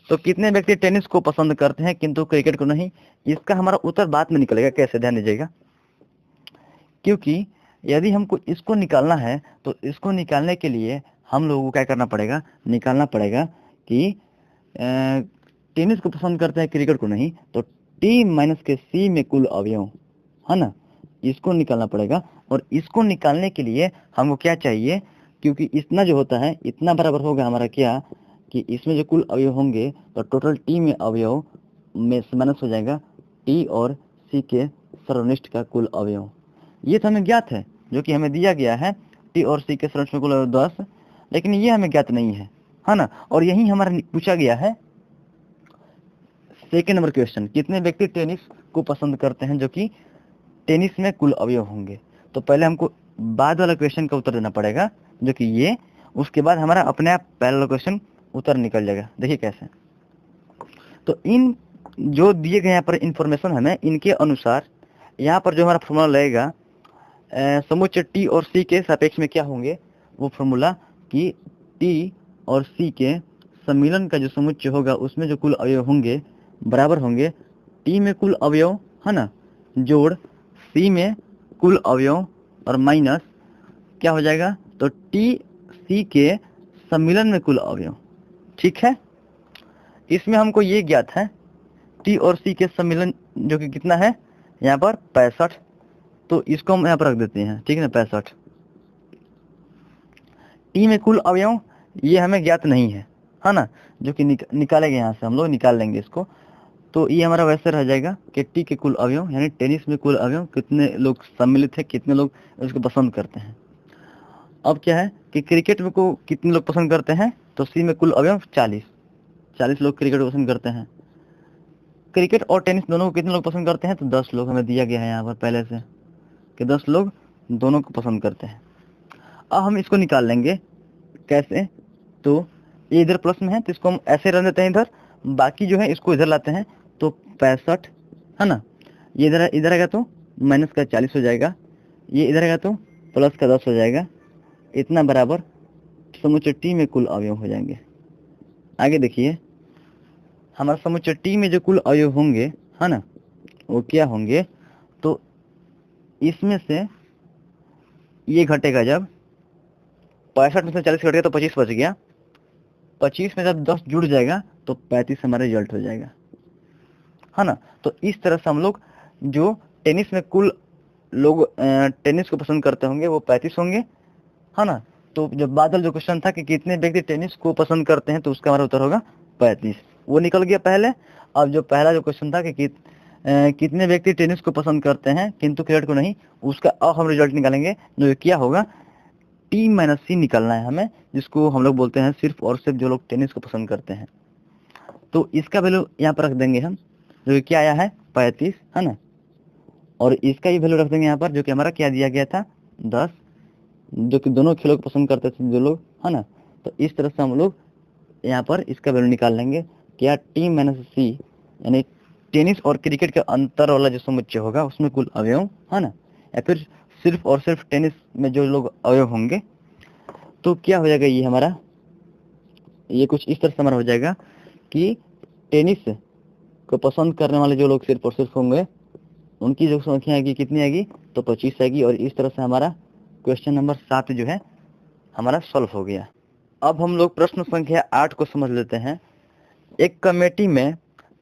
तो कितने व्यक्ति टेनिस को पसंद करते हैं किंतु क्रिकेट को नहीं, इसका हमारा उत्तर बाद में निकलेगा। कैसे, ध्यान दीजिएगा, क्योंकि यदि हमको इसको निकालना है तो इसको निकालने के लिए हम लोगों को क्या करना पड़ेगा, निकालना पड़ेगा कि टेनिस को पसंद करते हैं क्रिकेट को नहीं, तो टी माइनस के सी में कुल अवयव, है ना, इसको निकालना पड़ेगा। और इसको निकालने के लिए हमको क्या चाहिए, क्योंकि इतना जो होता है इतना बराबर होगा हमारा क्या, कि इसमें जो कुल अवयव होंगे तो टोटल टी में अवयव में माइनस हो जाएगा टी और सी के सर्वनिष्ठ का कुल अवयव। ये तो हमें ज्ञात है, जो कि हमें दिया गया है, टी और सी के सर्वनिष्ठ में कुल अवयव 10, लेकिन ये हमें ज्ञात नहीं है ना। और यही हमारा पूछा गया है सेकेंड नंबर क्वेश्चन, कितने व्यक्ति टेनिस को को पसंद करते हैं जो कि टेनिस में कुल अवयव होंगे। तो पहले हमको बाद वाला क्वेश्चन का उत्तर देना पड़ेगा जो कि ये, उसके बाद हमारा अपने आप पहला वाला क्वेश्चन उत्तर निकल जाएगा। देखिए कैसे। तो इन जो दिए गए यहाँ पर इंफॉर्मेशन हमें, इनके अनुसार यहाँ पर जो हमारा फॉर्मूला लगेगा समुच्चय टी और सी के सापेक्ष में क्या होंगे, वो फॉर्मूला कि टी और सी के सम्मिलन का जो समुच्चय होगा उसमें जो कुल अवयव होंगे बराबर होंगे टी में कुल अवयव, है ना, जोड़ सी में कुल अवयव और माइनस क्या हो जाएगा, तो टी सी के सम्मिलन में कुल अवयव। ठीक है, इसमें हमको ये ज्ञात है टी और सी के सम्मिलन जो कि कितना है यहाँ पर 65, तो इसको हम यहाँ पर रख देते हैं। ठीक है ना, 65। टी में कुल अवयव ये हमें ज्ञात नहीं है ना, जो कि निकालेंगे यहाँ से, हम लोग निकाल लेंगे इसको। तो ये हमारा वैसे रह जाएगा कि टी के कुल अवयव यानी टेनिस में कुल अवयव कितने लोग सम्मिलित है, कितने लोग इसको पसंद करते हैं। अब क्या है कि क्रिकेट में को कितने लोग पसंद करते हैं, तो सी में कुल अवयव 40 लोग क्रिकेट को पसंद करते हैं। क्रिकेट और टेनिस दोनों को कितने लोग पसंद करते हैं, तो 10 लोग हमें दिया गया है यहाँ पर पहले से कि 10 लोग दोनों को पसंद करते हैं। अब हम इसको निकाल लेंगे कैसे, तो ये इधर प्लस में है तो इसको हम ऐसे रख देते हैं इधर, बाकी जो है इसको इधर लाते हैं तो 65, है ना, ये इधर आएगा तो माइनस का 40 हो जाएगा, ये इधर आएगा तो प्लस का 10 हो जाएगा, इतना बराबर समुच्चय टी में कुल अवयव हो जाएंगे। आगे देखिए, हमारा समुच्चय टी में जो कुल अवयव होंगे, है ना, वो क्या होंगे, तो इसमें से ये घटेगा जब 65 में से 40 घट गया तो 25 बच गया, 25 में जब 10 जुड़ जाएगा तो 35 हमारा रिजल्ट हो जाएगा, है ना। तो इस तरह से हम लोग जो टेनिस में कुल लोग टेनिस को पसंद करते होंगे वो 35 होंगे, है ना। तो जब बादल जो क्वेश्चन था कि कितने व्यक्ति टेनिस को पसंद करते हैं, तो उसका हमारा उत्तर होगा 35, वो निकल गया पहले। अब जो पहला जो क्वेश्चन था कि कितने व्यक्ति टेनिस को पसंद करते हैं किंतु क्रिकेट को नहीं, उसका अब हम रिजल्ट निकालेंगे जो क्या होगा, टी माइनस सी निकालना है हमें, जिसको हम लोग बोलते हैं सिर्फ और सिर्फ जो लोग टेनिस को पसंद करते हैं। तो इसका वैल्यू यहाँ पर रख देंगे हम, जो क्या आया है 35, है ना, और इसका ही वैल्यू रख देंगे यहाँ पर जो कि हमारा क्या दिया गया था 10, जो कि दोनों खेलों को पसंद करते थे जो लोग, है ना। तो इस तरह से हम लोग यहाँ पर इसका वैल्यू निकाल लेंगे, क्या टी माइनस सी यानी टेनिस और क्रिकेट के अंतर वाला जो समुच्चय होगा उसमें कुल अवयव, है ना, या फिर सिर्फ और सिर्फ टेनिस में जो लोग अवयव होंगे। तो क्या हो जाएगा ये हमारा, ये कुछ इस तरह से हमारा हो जाएगा कि टेनिस को पसंद करने वाले जो लोग सिर्फ और सिर्फ होंगे उनकी जो संख्या आएगी कितनी आएगी, तो 25 आएगी। और इस तरह से हमारा क्वेश्चन नंबर 7 जो है हमारा सॉल्व हो गया। अब हम लोग प्रश्न संख्या 8 को समझ लेते हैं। एक कमेटी में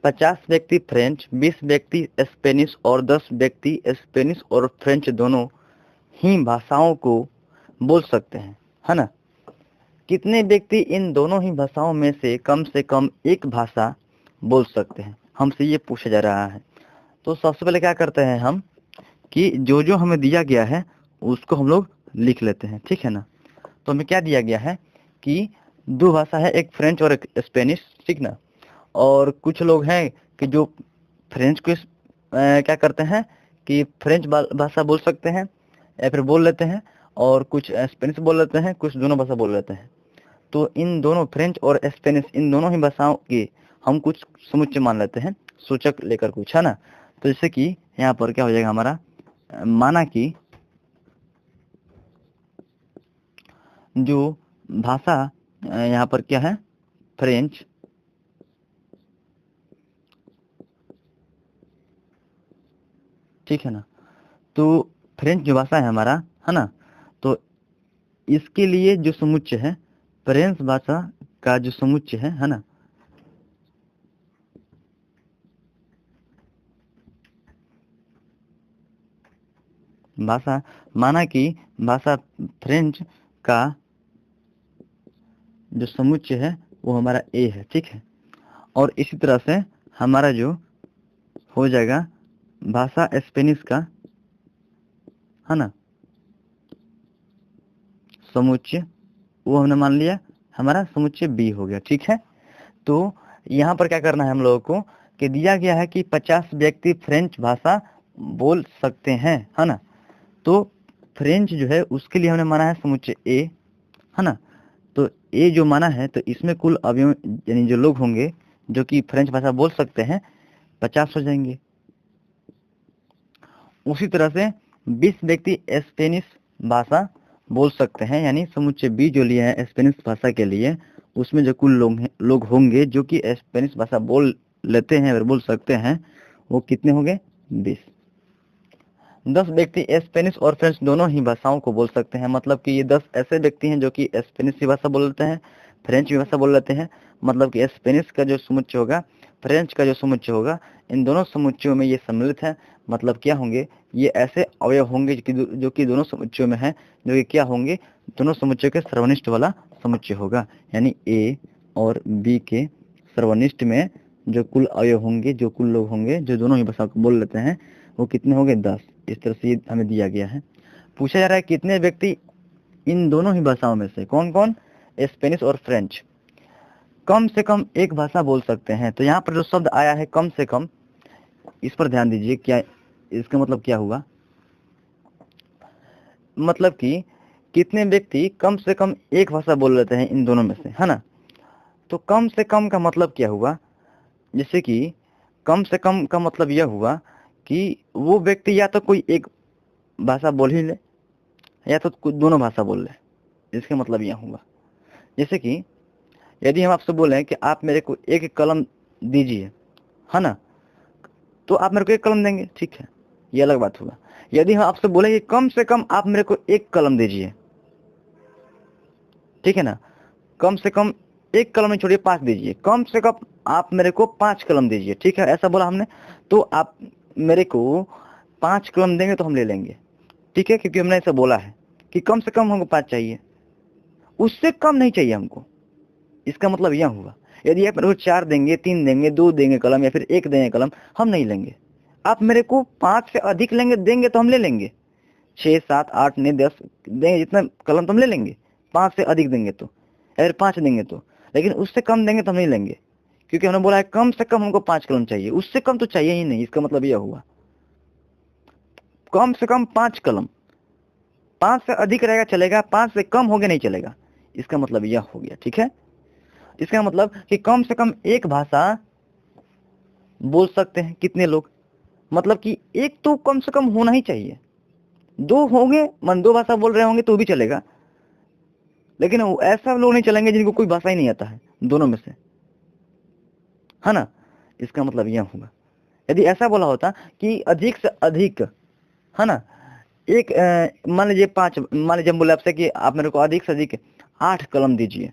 50 व्यक्ति फ्रेंच, 20 व्यक्ति स्पेनिश और 10 व्यक्ति स्पेनिश और फ्रेंच दोनों ही भाषाओं को बोल सकते हैं, है ना। कितने व्यक्ति इन दोनों ही भाषाओं में से कम एक भाषा बोल सकते हैं, हमसे ये पूछा जा रहा है। तो सबसे पहले क्या करते हैं हम कि जो जो हमें दिया गया है उसको हम लोग लिख लेते हैं, ठीक है ना। तो हमें क्या दिया गया है कि दो भाषा है, एक फ्रेंच और एक स्पेनिश, ठीक ना। और कुछ लोग हैं कि जो फ्रेंच को क्या करते हैं कि फ्रेंच भाषा बोल सकते हैं या फिर बोल लेते हैं, और कुछ स्पेनिश बोल लेते हैं, कुछ दोनों भाषा बोल लेते हैं। तो इन दोनों फ्रेंच और स्पेनिश इन दोनों ही भाषाओं की हम कुछ समुच्चय मान लेते हैं, सूचक लेकर कुछ, है ना। तो जैसे कि यहाँ पर क्या हो जाएगा हमारा, माना कि जो भाषा यहाँ पर क्या है फ्रेंच, ठीक है ना। तो फ्रेंच जो भाषा है हमारा, है ना, तो इसके लिए जो समुच्चय है फ्रेंच भाषा का जो समुच्चय है ना, भाषा, माना कि भाषा फ्रेंच का जो समुच्चय है वो हमारा ए है, ठीक है। और इसी तरह से हमारा जो हो जाएगा भाषा स्पेनिश का, है ना, समुच्चय, वो हमने मान लिया हमारा समुच्चय बी हो गया, ठीक है। तो यहाँ पर क्या करना है हम लोगों को कि दिया गया है कि 50 व्यक्ति फ्रेंच भाषा बोल सकते हैं, है ना। तो फ्रेंच जो है उसके लिए हमने माना है समुच्चय ए, है ना। तो ए जो माना है तो इसमें कुल अवयव यानी जो लोग होंगे जो कि फ्रेंच भाषा बोल सकते हैं 50 हो जाएंगे। उसी तरह से 20 व्यक्ति स्पेनिश भाषा बोल सकते हैं, यानी समुच्चय बी जो लिया है स्पेनिश भाषा के लिए, उसमें जो कुल लोग होंगे जो कि स्पेनिश भाषा बोल लेते हैं और बोल सकते हैं, वो कितने होंगे 20। 10 व्यक्ति स्पेनिश और फ्रेंच दोनों ही भाषाओं को बोल सकते हैं, मतलब कि ये 10 ऐसे व्यक्ति हैं जो कि स्पेनिश की भाषा बोल लेते हैं, फ्रेंच की भाषा बोल लेते हैं। मतलब कि स्पेनिश का जो समुच्चय होगा, फ्रेंच का जो समुच्चय होगा, इन दोनों समुच्चयों में ये सम्मिलित है। मतलब क्या होंगे, ये ऐसे अवयव होंगे जो कि दोनों समुच्चयों में है, जो कि क्या होंगे, दोनों समुच्चयों के सर्वनिष्ठ वाला समुच्चय होगा। यानी ए और बी के सर्वनिष्ठ में जो कुल अवयव होंगे, जो कुल लोग होंगे जो दोनों ही भाषा को बोल लेते हैं, वो कितने होंगे 10। इस तरह से हमें दिया गया है। पूछा जा रहा है कितने व्यक्ति इन दोनों ही भाषाओं में से, कौन कौन, स्पेनिश और फ्रेंच, कम से कम एक भाषा बोल सकते हैं। तो यहाँ पर जो शब्द आया है कम से कम, इस पर ध्यान दीजिए, क्या इसका मतलब क्या हुआ। मतलब कि कितने व्यक्ति कम से कम एक भाषा बोल लेते हैं इन दोनों में से, है ना। तो कम से कम का मतलब क्या हुआ, जैसे कि कम से कम का मतलब यह हुआ कि वो व्यक्ति या तो कोई एक भाषा बोल ही ले या तो कुछ दोनों भाषा बोल ले। इसका मतलब यह हुआ, जैसे कि यदि हम आपसे बोलें कि आप मेरे को एक कलम दीजिए, है ना, तो आप मेरे को एक कलम देंगे, ठीक है, ये अलग बात होगा। यदि हम आपसे बोले कि कम से कम आप मेरे को एक कलम दीजिए, ठीक है ना, कम से कम एक कलम नहीं छोड़िए 5 दीजिए, कम से कम आप मेरे को 5 कलम दीजिए, ठीक है, ऐसा बोला हमने, तो आप मेरे को 5 कलम देंगे तो हम ले लेंगे, ठीक है, क्योंकि हमने ऐसा बोला है कि कम से कम हमको 5 चाहिए, उससे कम नहीं चाहिए हमको। इसका मतलब यह हुआ, यदि आप मेरे को 4 देंगे, 3 देंगे, 2 देंगे कलम या फिर 1 देंगे कलम, हम नहीं लेंगे। आप मेरे को 5 से अधिक देंगे तो हम ले लेंगे, 6, 7, 8, 9, 10 देंगे, जितना कलम तो हम ले लेंगे। 5 से अधिक देंगे तो, अगर 5 देंगे तो, लेकिन उससे कम देंगे तो हम नहीं लेंगे, क्योंकि हमने बोला है कम से कम हमको 5 कलम चाहिए, उससे कम तो चाहिए ही नहीं। इसका मतलब यह हुआ कम से कम 5 कलम, 5 से अधिक रहेगा चलेगा, 5 से कम हो गया नहीं चलेगा। इसका मतलब यह हो गया, ठीक है। इसका मतलब कि कम से कम एक भाषा बोल सकते हैं कितने लोग, मतलब कि एक तो कम से कम होना ही चाहिए, 2 होंगे मन 2 भाषा बोल रहे होंगे तो भी चलेगा, लेकिन ऐसा लोग नहीं चलेंगे जिनको कोई भाषा ही नहीं आता है दोनों में से, है ना। इसका मतलब यह होगा, यदि ऐसा बोला होता कि अधिक से अधिक, है ना, एक मान लीजिए 5, मान लीजिए हम बोले आपसे कि आप मेरे को अधिक से अधिक 8 कलम दीजिए,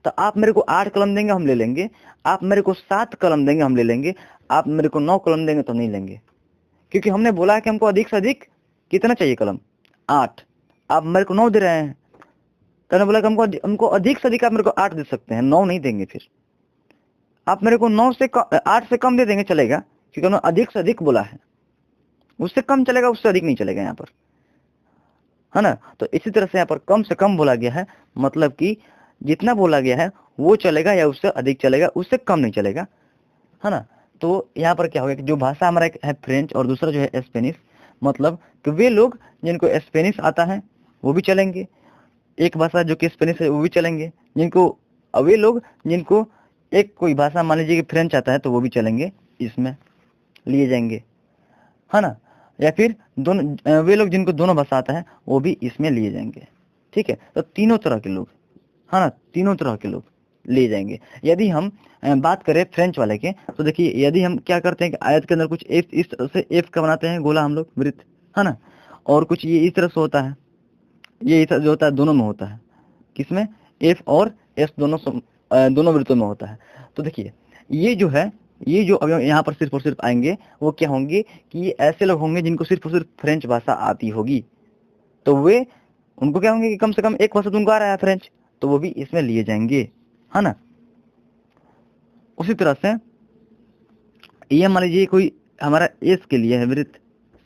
तो आप मेरे को 8 कलम देंगे हम ले लेंगे, आप मेरे को 7 कलम देंगे हम ले लेंगे, आप मेरे को 9 कलम देंगे तो नहीं लेंगे, क्योंकि हमने बोला है कि हमको अधिक से अधिक कितना चाहिए कलम, 8। आप मेरे को 9 दे रहे हैं, तो मैंने बोला कि हमको अधिक से अधिक आप मेरे को 8 दे सकते हैं, 9 नहीं देंगे। फिर आप मेरे को 8 से कम दे देंगे चलेगा, क्योंकि उन्होंने अधिक से अधिक बोला है, उससे कम चलेगा, उससे अधिक नहीं चलेगा यहाँ पर, है ना। तो इसी तरह से यहाँ पर कम से कम बोला गया है, मतलब कि जितना बोला गया है वो चलेगा या उससे अधिक चलेगा, उससे कम नहीं चलेगा, है ना। तो यहाँ पर क्या हो गया कि जो भाषा हमारा एक है फ्रेंच और दूसरा जो है स्पेनिश, मतलब कि वे लोग जिनको स्पेनिश आता है वो भी चलेंगे, एक भाषा जो कि स्पेनिश है वो भी चलेंगे, वे लोग जिनको एक कोई भाषा मान लीजिए कि फ्रेंच आता है तो वो भी चलेंगे, इसमें लिए जाएंगे, है ना। या फिर दोनों वे लोग जिनको दोनों भाषा आता है वो भी इसमें लिए जाएंगे, ठीक है। तो तीनों तरह के लोग, है ना, तीनों तरह के लोग ले जाएंगे। यदि हम बात करें फ्रेंच वाले के, तो देखिए यदि हम क्या करते हैं कि आयत के अंदर कुछ इस तरह से एफ का बनाते हैं गोला हम लोग वृत्त, है ना, और कुछ ये इस तरह से होता है, ये जो होता है दोनों में होता है, किसमें, एफ और एस दोनों वृत्तों में होता है। तो देखिए ये जो है, ये जो अभी यहाँ पर सिर्फ और सिर्फ आएंगे वो क्या होंगे कि ये ऐसे लोग होंगे जिनको सिर्फ और सिर्फ फ्रेंच भाषा आती होगी, तो वे उनको क्या होंगे कि कम से कम एक भाषा तो उनको आ रहा है फ्रेंच, तो वो भी इसमें लिए जाएंगे, है ना। उसी तरह से ये मान लीजिए कोई हमारा एस के लिए है वृत्त,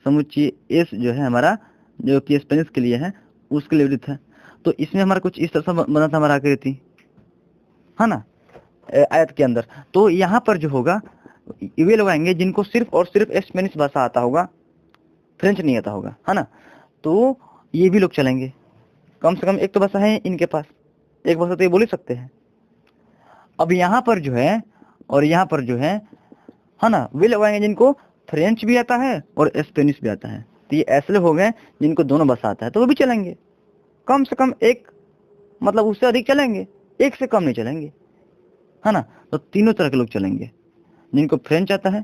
समुच्चय एस जो है हमारा, जो कि स्पेनिश के लिए है, उसके लिए वृत्त है, तो इसमें हमारा कुछ इस तरह से बना था हमारा आकृति, है ना, आयत के अंदर। तो यहाँ पर जो होगा वे लोग आएंगे जिनको सिर्फ और सिर्फ स्पेनिश भाषा आता होगा, फ्रेंच नहीं आता होगा, है ना। तो ये भी लोग चलेंगे, कम से कम एक तो भाषा है इनके पास, एक भाषा तो ये बोल ही सकते हैं। अब यहाँ पर जो है और यहाँ पर जो है ना, वे लोग आएंगे जिनको फ्रेंच भी आता है और स्पेनिश भी आता है। तो ये ऐसे लोग हो गए जिनको दोनों भाषा आता है, तो वो भी चलेंगे, कम से कम एक, मतलब उससे अधिक चलेंगे, एक से कम नहीं चलेंगे, है ना। तो तीनों तरह के लोग चलेंगे, जिनको फ्रेंच आता है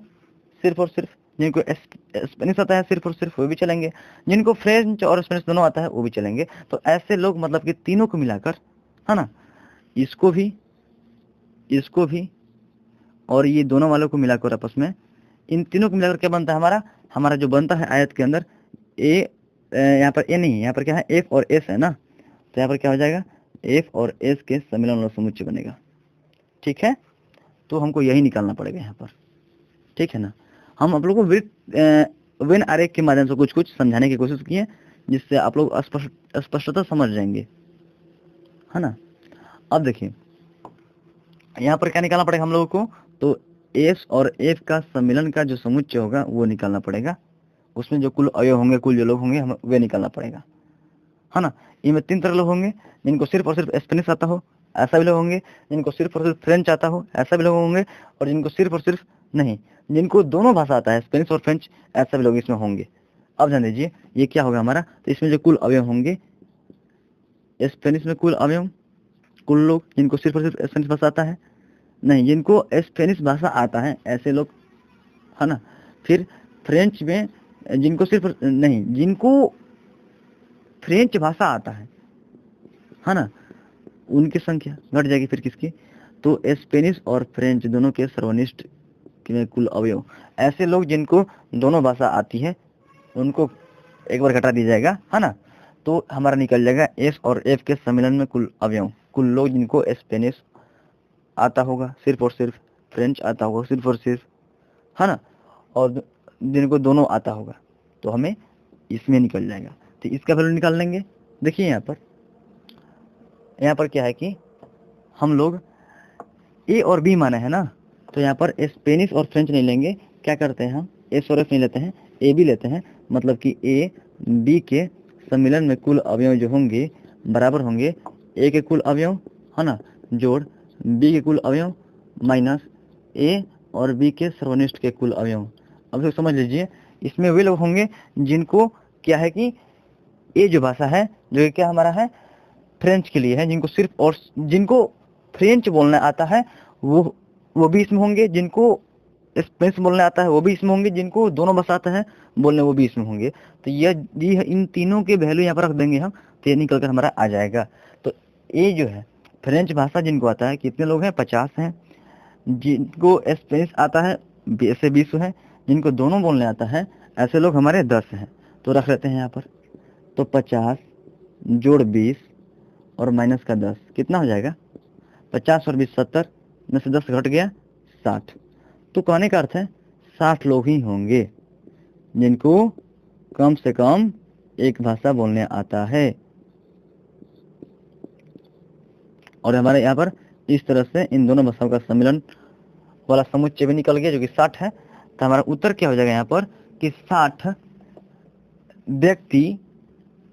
सिर्फ और सिर्फ, जिनको स्पेनिश आता है सिर्फ और सिर्फ, वो भी चलेंगे, जिनको फ्रेंच और स्पेनिश दोनों आता है वो भी चलेंगे। तो ऐसे लोग मतलब कि तीनों को मिलाकर, है ना, इसको भी और ये दोनों वालों को मिलाकर आपस में, इन तीनों को मिलाकर क्या बनता है हमारा जो बनता है आयत के अंदर ए, यहाँ पर ए नहीं है, यहाँ पर क्या है एफ और एस है ना। तो यहाँ पर क्या हो जाएगा, एफ और एस के सम्मिलन वाला समुच्चय बनेगा। ठीक है, तो हमको यही निकालना पड़ेगा यहाँ पर, ठीक है ना। हम आप लोगों को वेन आरेख के माध्यम से कुछ कुछ समझाने की कोशिश की है, जिससे आप लोग स्पष्टता समझ जाएंगे, है ना। अब देखिए यहाँ पर क्या निकालना पड़ेगा हम लोगों को, तो एस और एफ का सम्मिलन का जो समुच्चय होगा वो निकालना पड़ेगा, उसमें जो कुल अवयव होंगे, कुल जो लोग होंगे हम वे निकालना पड़ेगा, है ना। इनमें तीन तरह लोग होंगे, जिनको सिर्फ और सिर्फ स्पेनिश आता हो, ऐसा भी लोग होंगे, जिनको सिर्फ और सिर्फ फ्रेंच आता हो, ऐसा भी लोग होंगे, और जिनको सिर्फ और सिर्फ नहीं, जिनको दोनों भाषा आता है, स्पेनिश और फ्रेंच, ऐसा भी लोग इसमें होंगे। अब जान लीजिए ये क्या होगा हमारा, तो इसमें जो कुल अवयव होंगे, स्पेनिश में कुल अवयव, कुल लोग जिनको सिर्फ और सिर्फ स्पेनिश भाषा आता है, नहीं जिनको स्पेनिश भाषा आता है ऐसे लोग, है ना। फिर फ्रेंच में जिनको सिर्फ नहीं, जिनको फ्रेंच भाषा आता है ना, उनकी संख्या घट जाएगी। फिर किसकी, तो स्पेनिश और फ्रेंच दोनों के सर्वनिष्ठ के कुल अवयव, ऐसे लोग जिनको दोनों भाषा आती है उनको एक बार घटा दिया जाएगा, है ना। तो हमारा निकल जाएगा एस और एफ के सम्मिलन में कुल अवयव, कुल लोग जिनको स्पेनिश आता होगा सिर्फ और सिर्फ, फ्रेंच आता होगा सिर्फ और सिर्फ, है ना, और जिनको दोनों आता होगा, तो हमें इसमें निकल जाएगा। तो इसका वैल्यू निकाल लेंगे। देखिए यहाँ पर क्या है कि हम लोग ए और बी माने है ना, तो यहाँ पर स्पेनिश और फ्रेंच नहीं लेंगे, क्या करते हैं हम एस और एफ नहीं लेते हैं, ए बी लेते हैं। मतलब कि ए बी के सम्मिलन में कुल अवयव जो होंगे बराबर होंगे ए के कुल अवयव, है ना, जोड़ बी के कुल अवयव माइनस ए और बी के सर्वनिष्ठ के कुल अवयव। अब तो समझ लीजिए इसमें वे लोग होंगे जिनको क्या है कि ये जो भाषा है जो क्या हमारा है फ्रेंच के लिए है, जिनको सिर्फ और जिनको फ्रेंच बोलना आता है वो भी इसमें होंगे, जिनको स्पेनिश बोलने आता है वो भी इसमें होंगे, जिनको दोनों भाषा आता है बोलने वो भी इसमें होंगे। तो ये इन तीनों के वैल्यू यहाँ पर रख देंगे हम, तो ये निकल कर हमारा आ जाएगा। तो ये जो है फ्रेंच भाषा जिनको आता है कितने लोग हैं, 50 हैं। जिनको स्पेनिश आता है ऐसे 20 हैं। जिनको दोनों बोलने आता है ऐसे लोग हमारे 10 हैं। तो रख लेते हैं यहाँ पर, तो 50 जोड़ 20 और माइनस का 10 कितना हो जाएगा, 50 और 20 70 में से 10 घट गया 60। तो कहने का अर्थ है 60 लोग ही होंगे जिनको कम से कम एक भाषा बोलने आता है। और हमारे यहाँ पर इस तरह से इन दोनों भाषाओं का सम्मिलन वाला समुच्चय भी निकल गया जो कि 60 है। तो हमारा उत्तर क्या हो जाएगा यहाँ पर कि 60 व्यक्ति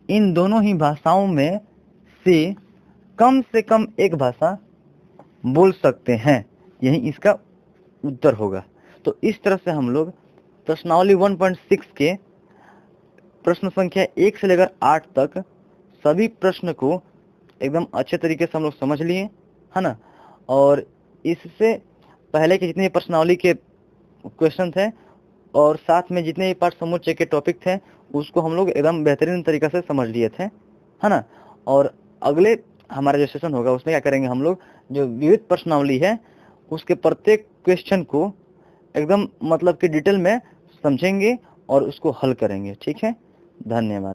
इन दोनों ही भाषाओं में से कम एक भाषा बोल सकते हैं, यही इसका उत्तर होगा। तो इस तरह से हम लोग प्रश्नावली 1.6 के प्रश्न संख्या 1 से लेकर 8 तक सभी प्रश्न को एकदम अच्छे तरीके से हम लोग समझ लिए, है ना। और इससे पहले के जितने प्रश्नावली के क्वेश्चन थे और साथ में जितने भी पाठ समुच्चय के टॉपिक थे उसको हम लोग एकदम बेहतरीन तरीके से समझ लिए थे, है ना। और अगले हमारा जो सेशन होगा उसमें क्या करेंगे हम लोग, जो विविध प्रश्नावली है उसके प्रत्येक क्वेश्चन को एकदम मतलब कि डिटेल में समझेंगे और उसको हल करेंगे। ठीक है, धन्यवाद।